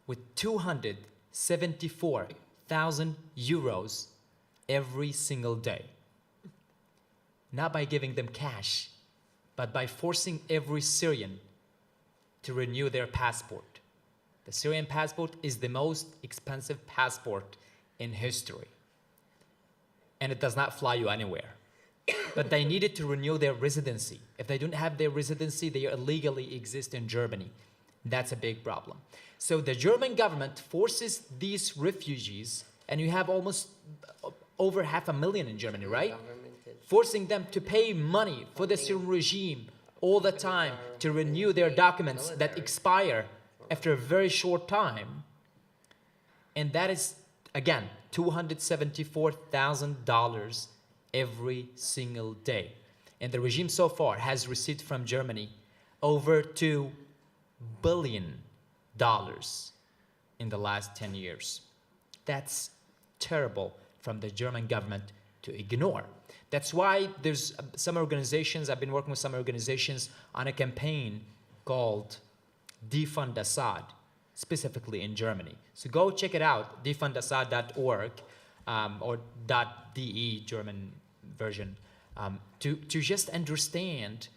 with 274,000 euros every single day. Not by giving them cash, but by forcing every Syrian to renew their passport. The Syrian passport is the most expensive passport in history. and it does not fly you anywhere. But they needed to renew their residency. If they don't have their residency, they illegally exist in Germany. That's a big problem. So the German government forces these refugees, and you have almost over 500,000 in Germany, right? Forcing them to pay money for the Syrian regime all the time to renew their documents that expire after a very short time. And that is, again, $274,000 every single day. And the regime so far has received from Germany over $2 billion in the last 10 years. That's terrible from the German government to ignore. That's why there's some organizations, I've been working with some organizations on a campaign called Defund Assad, specifically in Germany. So go check it out, defundassad.org or .de, German version, to just understand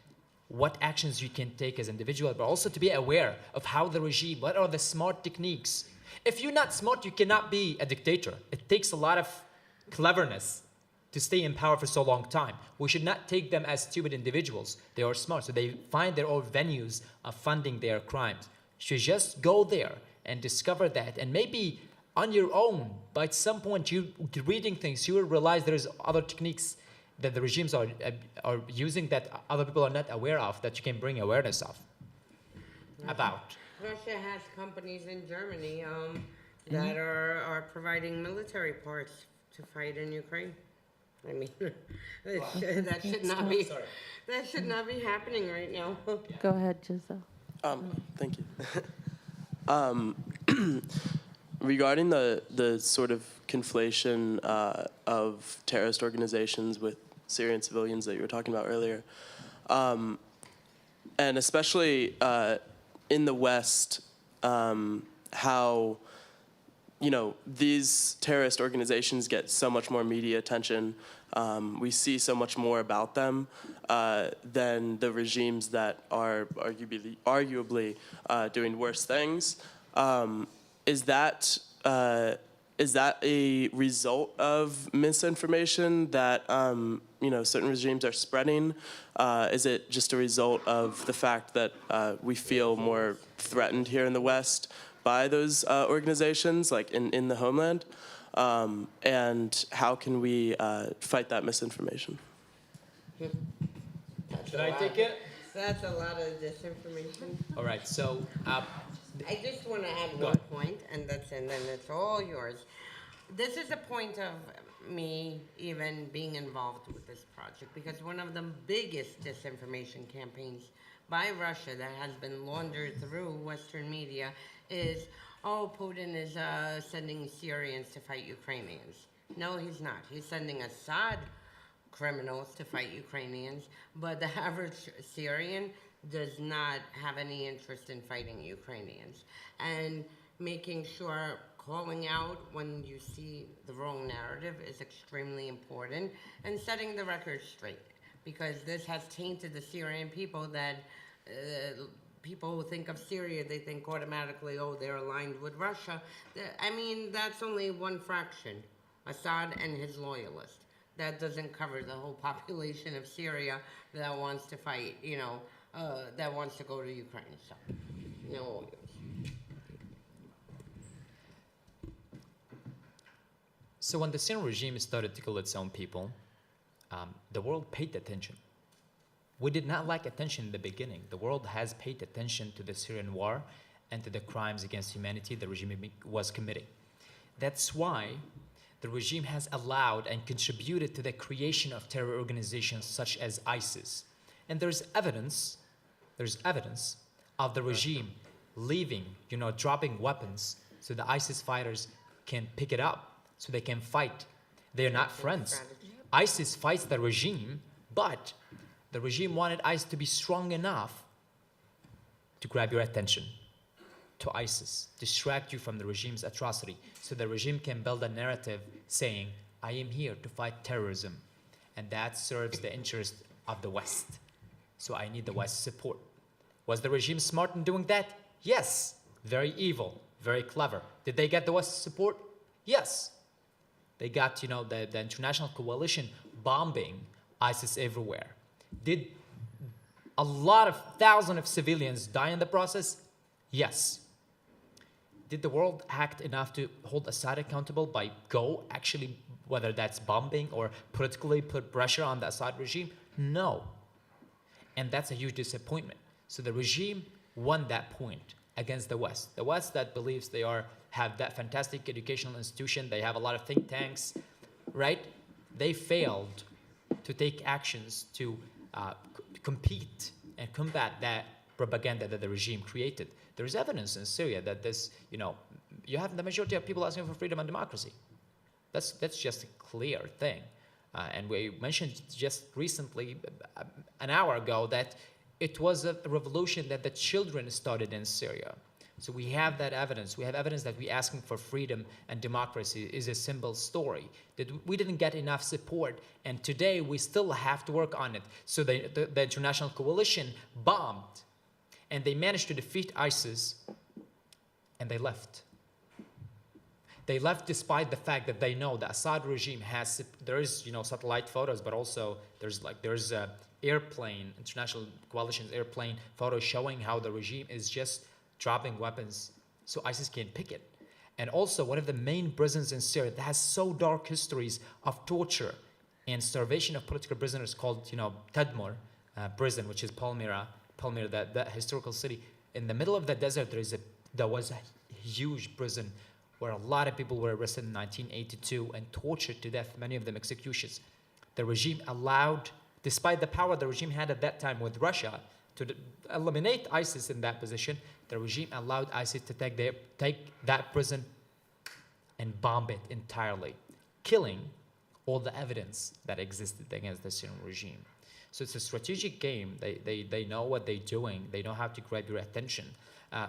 what actions you can take as individual, but also to be aware of how the regime, what are the smart techniques. If you're not smart, you cannot be a dictator. It takes a lot of cleverness to stay in power for so long time. We should not take them as stupid individuals. They are smart, so they find their own venues of funding their crimes. You should just go there and discover that, and maybe on your own, but at some point you reading things, you will realize there's other techniques that the regimes are using that other people are not aware of, that you can bring awareness of about. Russia has companies in Germany that are providing military parts to fight in Ukraine. I mean, that should not be happening right now. Go ahead, Giselle. Thank you. Regarding the sort of conflation of terrorist organizations with Syrian civilians that you were talking about earlier, and especially in the West, how these terrorist organizations get so much more media attention. We see so much more about them than the regimes that are arguably doing worse things. Is that a result of misinformation that certain regimes are spreading? Is it just a result of the fact that we feel more threatened here in the West by those organizations, like in the homeland? And how can we fight that misinformation? Should I take it? That's a lot of disinformation. All right, so I just want to add one point, and then it's all yours. This is a point of me even being involved with this project, because one of the biggest disinformation campaigns by Russia that has been laundered through Western media is, oh, Putin is sending Syrians to fight Ukrainians. No, he's not. He's sending Assad criminals to fight Ukrainians, but the average Syrian does not have any interest in fighting Ukrainians. And making sure calling out when you see the wrong narrative is extremely important, and setting the record straight, because this has tainted the Syrian people that people who think of Syria, they think automatically, oh, they're aligned with Russia. I mean, that's only one fraction, Assad and his loyalists. That doesn't cover the whole population of Syria that wants to fight, that wants to go to Ukraine. So, no. So when the Syrian regime started to kill its own people, the world paid attention. We did not lack attention in the beginning. The world has paid attention to the Syrian war and to the crimes against humanity the regime was committing. That's why the regime has allowed and contributed to the creation of terror organizations such as ISIS. And there's evidence of the regime leaving, dropping weapons so the ISIS fighters can pick it up, so they can fight. They're not friends. ISIS fights the regime, but the regime wanted ISIS to be strong enough to grab your attention to ISIS, distract you from the regime's atrocity, so the regime can build a narrative saying, I am here to fight terrorism, and that serves the interest of the West. So I need the West's support. Was the regime smart in doing that? Yes. Very evil, very clever. Did they get the West's support? Yes. They got, the international coalition bombing ISIS everywhere. Did a lot of thousands of civilians die in the process? Yes. Did the world act enough to hold Assad accountable by actually, whether that's bombing or politically put pressure on the Assad regime? No. And that's a huge disappointment. So the regime won that point against the West. The West that believes they have that fantastic educational institution, they have a lot of think tanks, right? They failed to take actions to compete and combat that propaganda that the regime created. There is evidence in Syria that this, you have the majority of people asking for freedom and democracy. That's just a clear thing. And we mentioned just recently, an hour ago, that it was a revolution that the children started in Syria. So we have that evidence. We have evidence that we asking for freedom and democracy is a simple story, that we didn't get enough support, and today we still have to work on it. So the international coalition bombed, and they managed to defeat ISIS, and they left. They left despite the fact that they know the Assad regime there is, satellite photos, but also there's a airplane, international coalition's airplane photos showing how the regime is just dropping weapons so ISIS can't pick it. And also one of the main prisons in Syria that has so dark histories of torture and starvation of political prisoners called, Tadmor prison, which is Palmyra, that historical city. In the middle of the desert, there was a huge prison where a lot of people were arrested in 1982 and tortured to death, many of them executions. The regime allowed, despite the power the regime had at that time with Russia to eliminate ISIS in that position, the regime allowed ISIS to take that prison and bomb it entirely, killing all the evidence that existed against the Syrian regime. So it's a strategic game. They know what they're doing. They know how to grab your attention.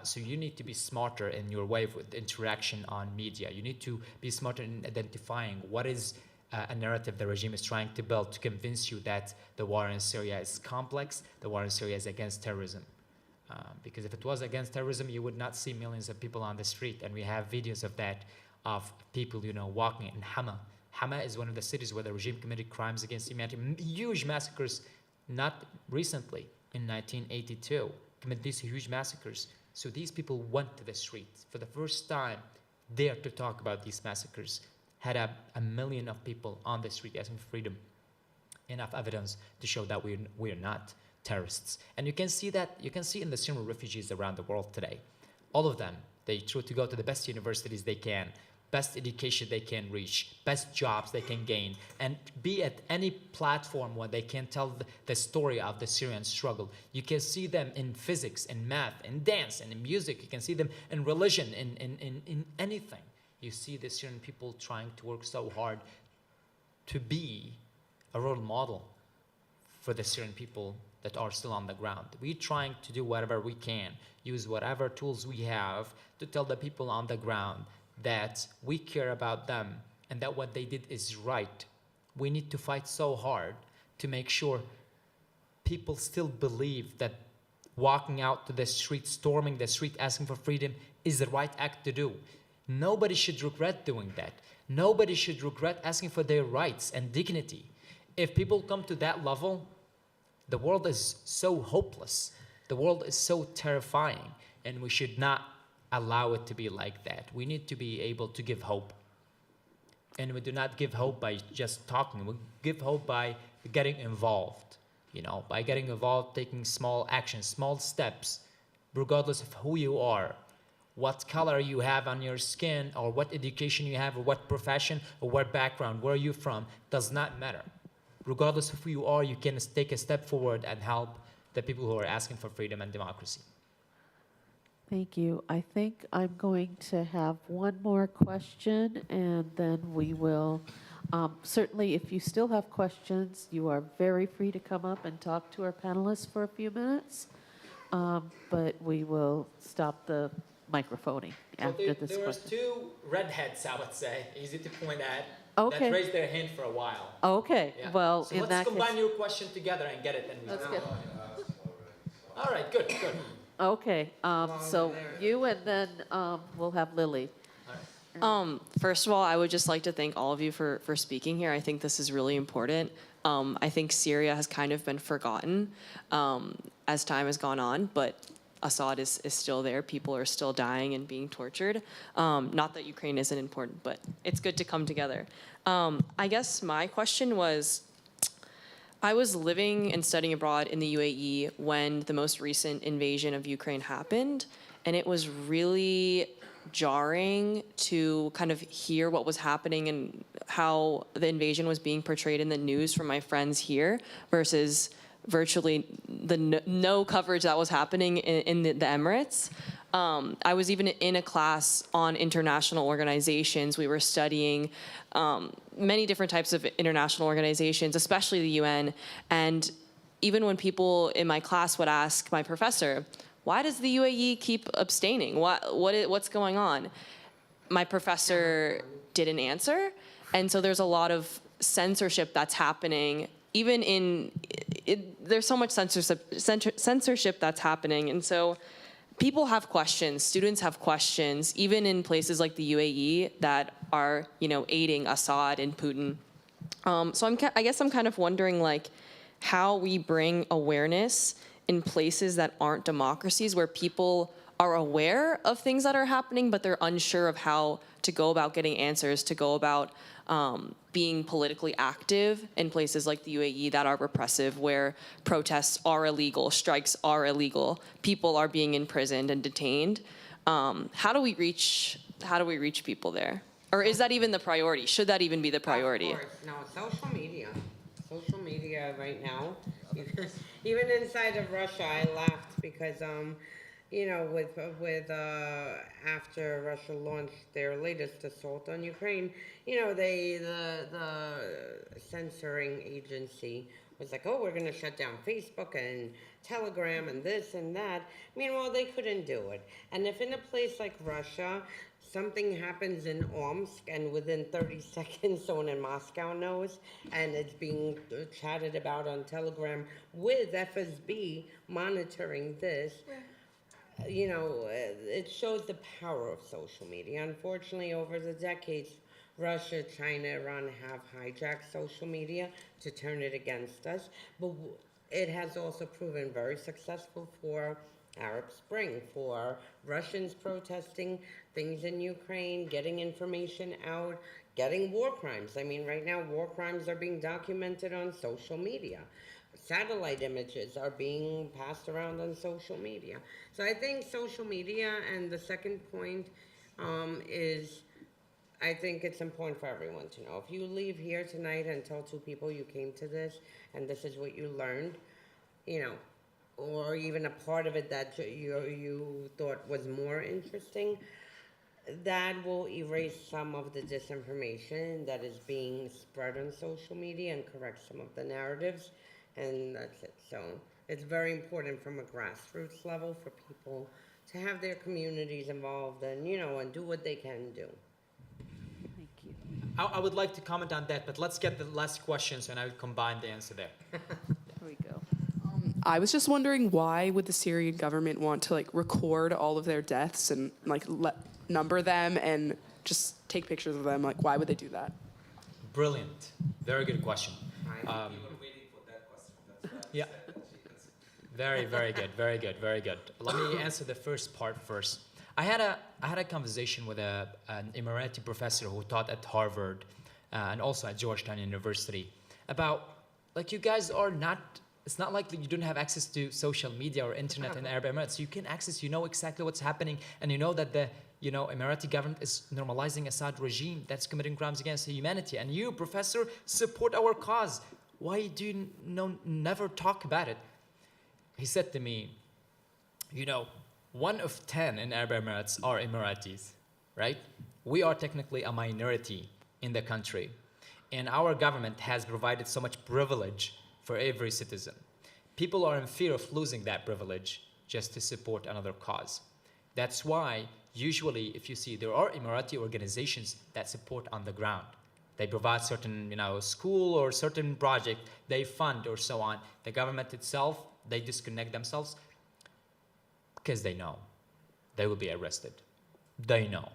So you need to be smarter in your way with interaction on media. You need to be smarter in identifying what is a narrative the regime is trying to build to convince you that the war in Syria is complex, the war in Syria is against terrorism. Because if it was against terrorism, you would not see millions of people on the street. And we have videos of that, of people, walking in Hama. Hama is one of the cities where the regime committed crimes against humanity, huge massacres, not recently, in 1982, committed these huge massacres. So these people went to the streets for the first time, there to talk about these massacres. Had a million of people on the street asking for freedom. Enough evidence to show that we're not terrorists. And you can see in the Syrian refugees around the world today. All of them, they try to go to the best universities they can, best education they can reach, best jobs they can gain, and be at any platform where they can tell the story of the Syrian struggle. You can see them in physics, in math, in dance, and in music. You can see them in religion, in anything. You see the Syrian people trying to work so hard to be a role model for the Syrian people that are still on the ground. We're trying to do whatever we can, use whatever tools we have to tell the people on the ground that we care about them and that what they did is right. We need to fight so hard to make sure people still believe that walking out to the street, storming the street, asking for freedom is the right act to do. Nobody should regret doing that. Nobody should regret asking for their rights and dignity. If people come to that level, the world is so hopeless. The world is so terrifying, and we should not allow it to be like that. We need to be able to give hope. And we do not give hope by just talking. We give hope by getting involved, by getting involved, taking small actions, small steps, regardless of who you are, what color you have on your skin, or what education you have, or what profession, or what background, where you're from, does not matter. Regardless of who you are, you can take a step forward and help the people who are asking for freedom and democracy. Thank you. I think I'm going to have one more question, and then we will, certainly if you still have questions, you are very free to come up and talk to our panelists for a few minutes, but we will stop the microphoning after this There was question. two redheads, I would say, easy to point at, Okay. that raised their hand for a while. Okay, Yeah. well, So in let's that combine case, your question together and get it. let's get, All right, good. okay, so you and then we'll have Lily. All right. First of all, I would just like to thank all of you for speaking here. I think this is really important. I think Syria has kind of been forgotten as time has gone on, but Assad is still there. People are still dying and being tortured. Not that Ukraine isn't important, but it's good to come together. I guess my question was, I was living and studying abroad in the UAE when the most recent invasion of Ukraine happened, and it was really jarring to kind of hear what was happening and how the invasion was being portrayed in the news from my friends here versus virtually the no coverage that was happening in the Emirates. I was even in a class on international organizations. We were studying many different types of international organizations, especially the UN. And even when people in my class would ask my professor, why does the UAE keep abstaining? What's going on? My professor didn't answer. And so there's a lot of censorship that's happening. Even there's so much censorship that's happening. And so people have questions, students have questions, even in places like the UAE that are, aiding Assad and Putin. So I guess I'm kind of wondering, like, how we bring awareness in places that aren't democracies, where people are aware of things that are happening, but they're unsure of how to go about getting answers, to go about being politically active in places like the UAE that are repressive, where protests are illegal, strikes are illegal, people are being imprisoned and detained. How do we reach people there? Or is that even the priority? Should that even be the priority? Of course, no, social media right now, even inside of Russia, I laughed because, after Russia launched their latest assault on Ukraine, the censoring agency was like, oh, we're going to shut down Facebook and Telegram and this and that. Meanwhile, they couldn't do it. And if in a place like Russia, something happens in Omsk and within 30 seconds someone in Moscow knows, and it's being chatted about on Telegram with FSB monitoring this, it shows the power of social media. Unfortunately, over the decades, Russia, China, Iran have hijacked social media to turn it against us, but it has also proven very successful for Arab Spring, for Russians protesting things in Ukraine, getting information out, getting war crimes. I mean, right now, war crimes are being documented on social media. Satellite images are being passed around on social media. So I think social media, and the second point is, I think it's important for everyone to know. If you leave here tonight and tell two people you came to this and this is what you learned, or even a part of it that you thought was more interesting, that will erase some of the disinformation that is being spread on social media and correct some of the narratives, and that's it. So it's very important from a grassroots level for people to have their communities involved and, and do what they can do. Thank you. I would like to comment on that, but let's get the last questions and I will combine the answer there. Here we go. I was just wondering, why would the Syrian government want to record all of their deaths and number them and just take pictures of them? Why would they do that? Brilliant. Very good question. Yeah. Very, very good. Very good. Very good. Let me answer the first part first. I had a conversation with an Emirati professor who taught at Harvard and also at Georgetown University about, you guys are not, it's not like you don't have access to social media or internet in Arab Emirates. You can access, you know exactly what's happening, and you know that the Emirati government is normalizing Assad regime that's committing crimes against humanity. And you, professor, support our cause. Why do you never talk about it? He said to me, 1 of 10 in Arab Emirates are Emiratis, right? We are technically a minority in the country, and our government has provided so much privilege for every citizen. People are in fear of losing that privilege just to support another cause. That's why usually, if you see, there are Emirati organizations that support on the ground. They provide certain, school or certain project they fund or so on. The government itself, they disconnect themselves because they know they will be arrested. They know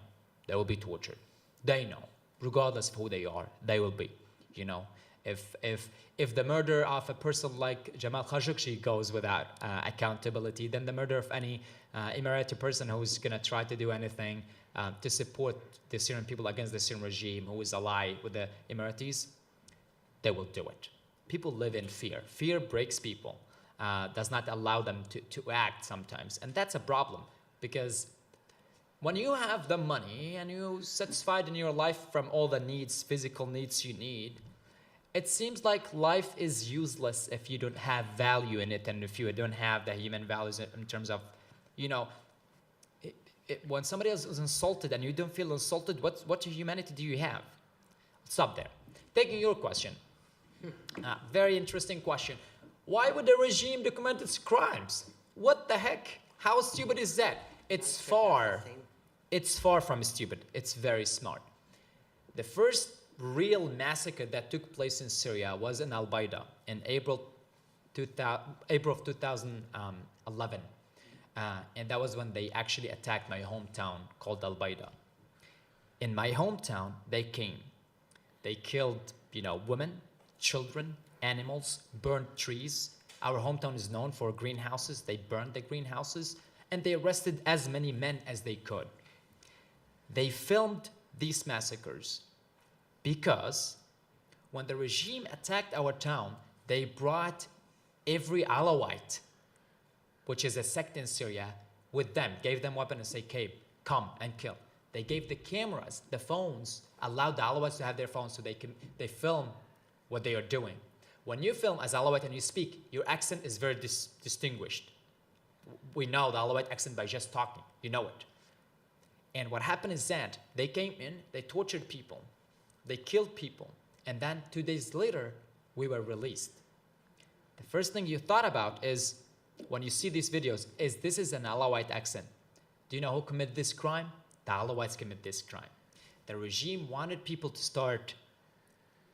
they will be tortured. they know, regardless of who they are, they will be, you know. If the murder of a person like Jamal Khashoggi goes without accountability, then the murder of any Emirati person who's going to try to do anything to support the Syrian people against the Syrian regime, who is ally with the Emiratis, they will do it. People live in fear. Fear breaks people, does not allow them to act sometimes. And that's a problem, because when you have the money and you're satisfied in your life from all the needs, physical needs you need, it seems like life is useless if you don't have value in it, and if you don't have the human values in terms of, you know, when somebody else is insulted and you don't feel insulted, what humanity do you have? Stop there. Taking your question. Very interesting question. Why would the regime document its crimes? What the heck? How stupid is that? It's far from stupid. It's very smart. The first real massacre that took place in Syria was in Al-Baida in April of 2011. And that was when they actually attacked my hometown called Al-Baida. In my hometown, they came. They killed, you know, women, children, animals, burned trees. Our hometown is known for greenhouses. They burned the greenhouses, and they arrested as many men as they could. They filmed these massacres because when the regime attacked our town, they brought every Alawite, which is a sect in Syria, with them, gave them weapons and say, okay, come and kill. They gave the cameras, the phones, allowed the Alawites to have their phones so they film what they are doing. When you film as Alawite and you speak, your accent is very distinguished. We know the Alawite accent by just talking, you know it. And what happened is that they came in, they tortured people, they killed people, and then 2 days later, we were released. The first thing you thought about is, when you see these videos, this is an Alawite accent. Do you know who committed this crime? The Alawites committed this crime. The regime wanted people to start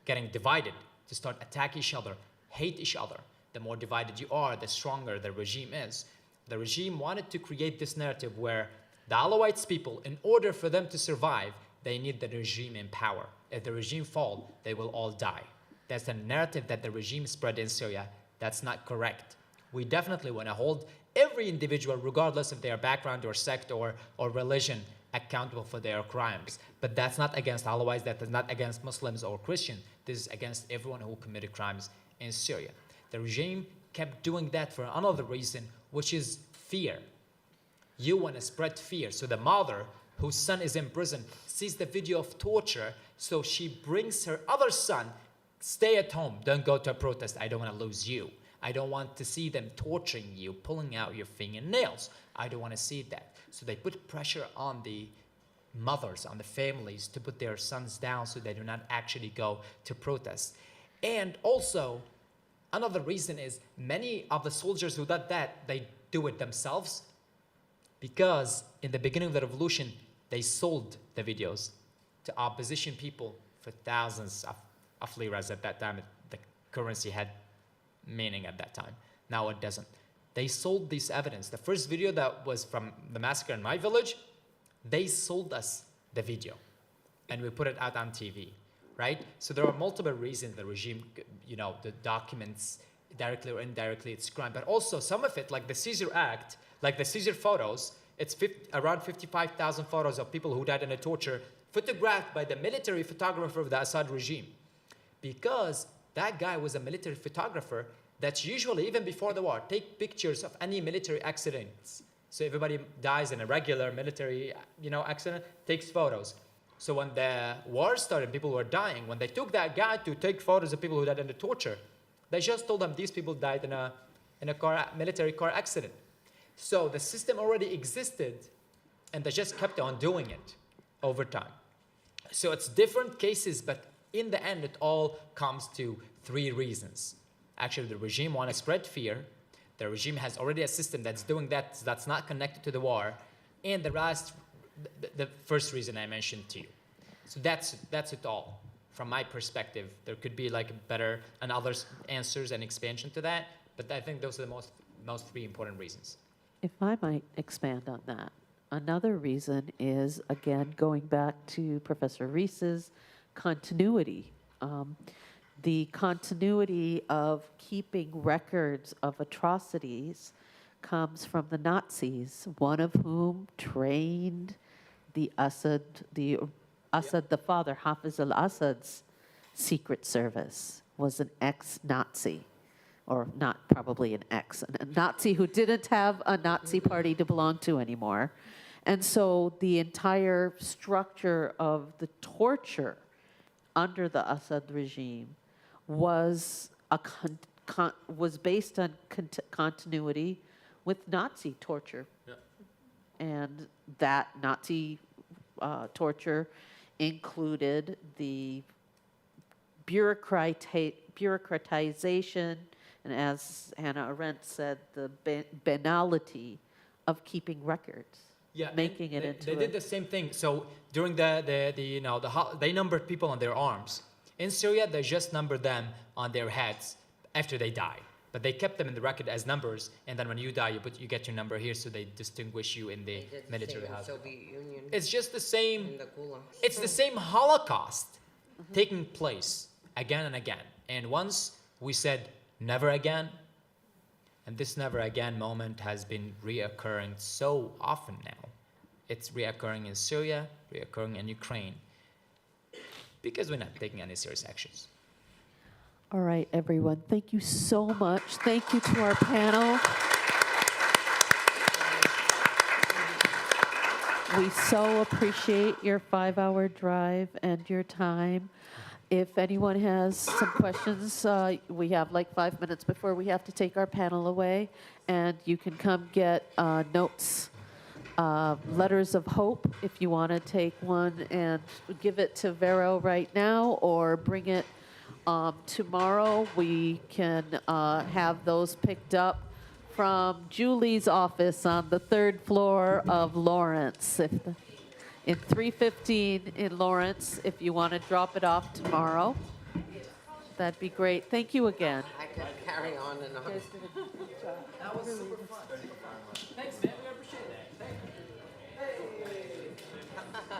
getting divided, to start attack each other, hate each other. The more divided you are, the stronger the regime is. The regime wanted to create this narrative where the Alawites people, in order for them to survive, they need the regime in power. If the regime falls, they will all die. That's the narrative that the regime spread in Syria. That's not correct. We definitely want to hold every individual, regardless of their background or sect or religion, accountable for their crimes. But that's not against Alawites, that is not against Muslims or Christians. This is against everyone who committed crimes in Syria. The regime kept doing that for another reason, which is fear. You want to spread fear. So the mother, whose son is in prison, sees the video of torture, so she brings her other son, stay at home, don't go to a protest, I don't want to lose you. I don't want to see them torturing you, pulling out your fingernails. I don't want to see that. So they put pressure on the mothers, on the families, to put their sons down so they do not actually go to protest. And also, another reason is many of the soldiers who did that, they do it themselves, because in the beginning of the revolution, they sold the videos to opposition people for thousands of liras at that time. The currency had meaning at that time. Now it doesn't. They sold this evidence. The first video that was from the massacre in my village, they sold us the video, and we put it out on TV, right? So there are multiple reasons the regime, you know, the documents directly or indirectly it's crime, but also some of it, like the Caesar Act, like the Caesar photos, it's around 55,000 photos of people who died in a torture, photographed by the military photographer of the Assad regime, because that guy was a military photographer that's usually, even before the war, take pictures of any military accidents. So everybody dies in a regular military, you know, accident, takes photos. So when the war started, people were dying. When they took that guy to take photos of people who died in the torture, they just told them these people died in a military car accident. So the system already existed, and they just kept on doing it over time. So it's different cases, but in the end, it all comes to three reasons. Actually, the regime wants to spread fear. The regime has already a system that's doing that, that's not connected to the war. And the first reason I mentioned to you. So that's it all. From my perspective, there could be like better and other answers and expansion to that, but I think those are the most three important reasons. If I might expand on that, another reason is, again, going back to Professor Reese's continuity. The continuity of keeping records of atrocities comes from the Nazis, one of whom trained the Assad, the father, Hafiz al-Assad's secret service, was an ex-Nazi, or not probably an ex, a Nazi who didn't have a Nazi party to belong to anymore. And so the entire structure of the torture under the Assad regime was was based on continuity with Nazi torture. Yeah. And that Nazi torture included the bureaucratization, and as Hannah Arendt said, the banality of keeping records. Yeah, making it they, into they did the same thing. So during they numbered people on their arms. In Syria, they just numbered them on their heads after they die. But they kept them in the record as numbers, and then when you die, you get your number here, so they distinguish you in the military hospital. Soviet Union. It's just the same. In the Gulag. It's the same Holocaust taking place again and again. And once we said never again, and this never again moment has been reoccurring so often now. It's reoccurring in Syria, reoccurring in Ukraine, because we're not taking any serious actions. All right, everyone, thank you so much. Thank you to our panel. We so appreciate your 5-hour drive and your time. If anyone has some questions, we have like 5 minutes before we have to take our panel away, and you can come get notes, letters of hope if you want to take one and give it to Vero right now, or bring it tomorrow. We can have those picked up from Julie's office on the 3rd floor of Lawrence. In 315 in Lawrence, if you want to drop it off tomorrow, that'd be great. Thank you again. I could carry on and on. That was super fun. Thanks, man. We appreciate that. Thank you.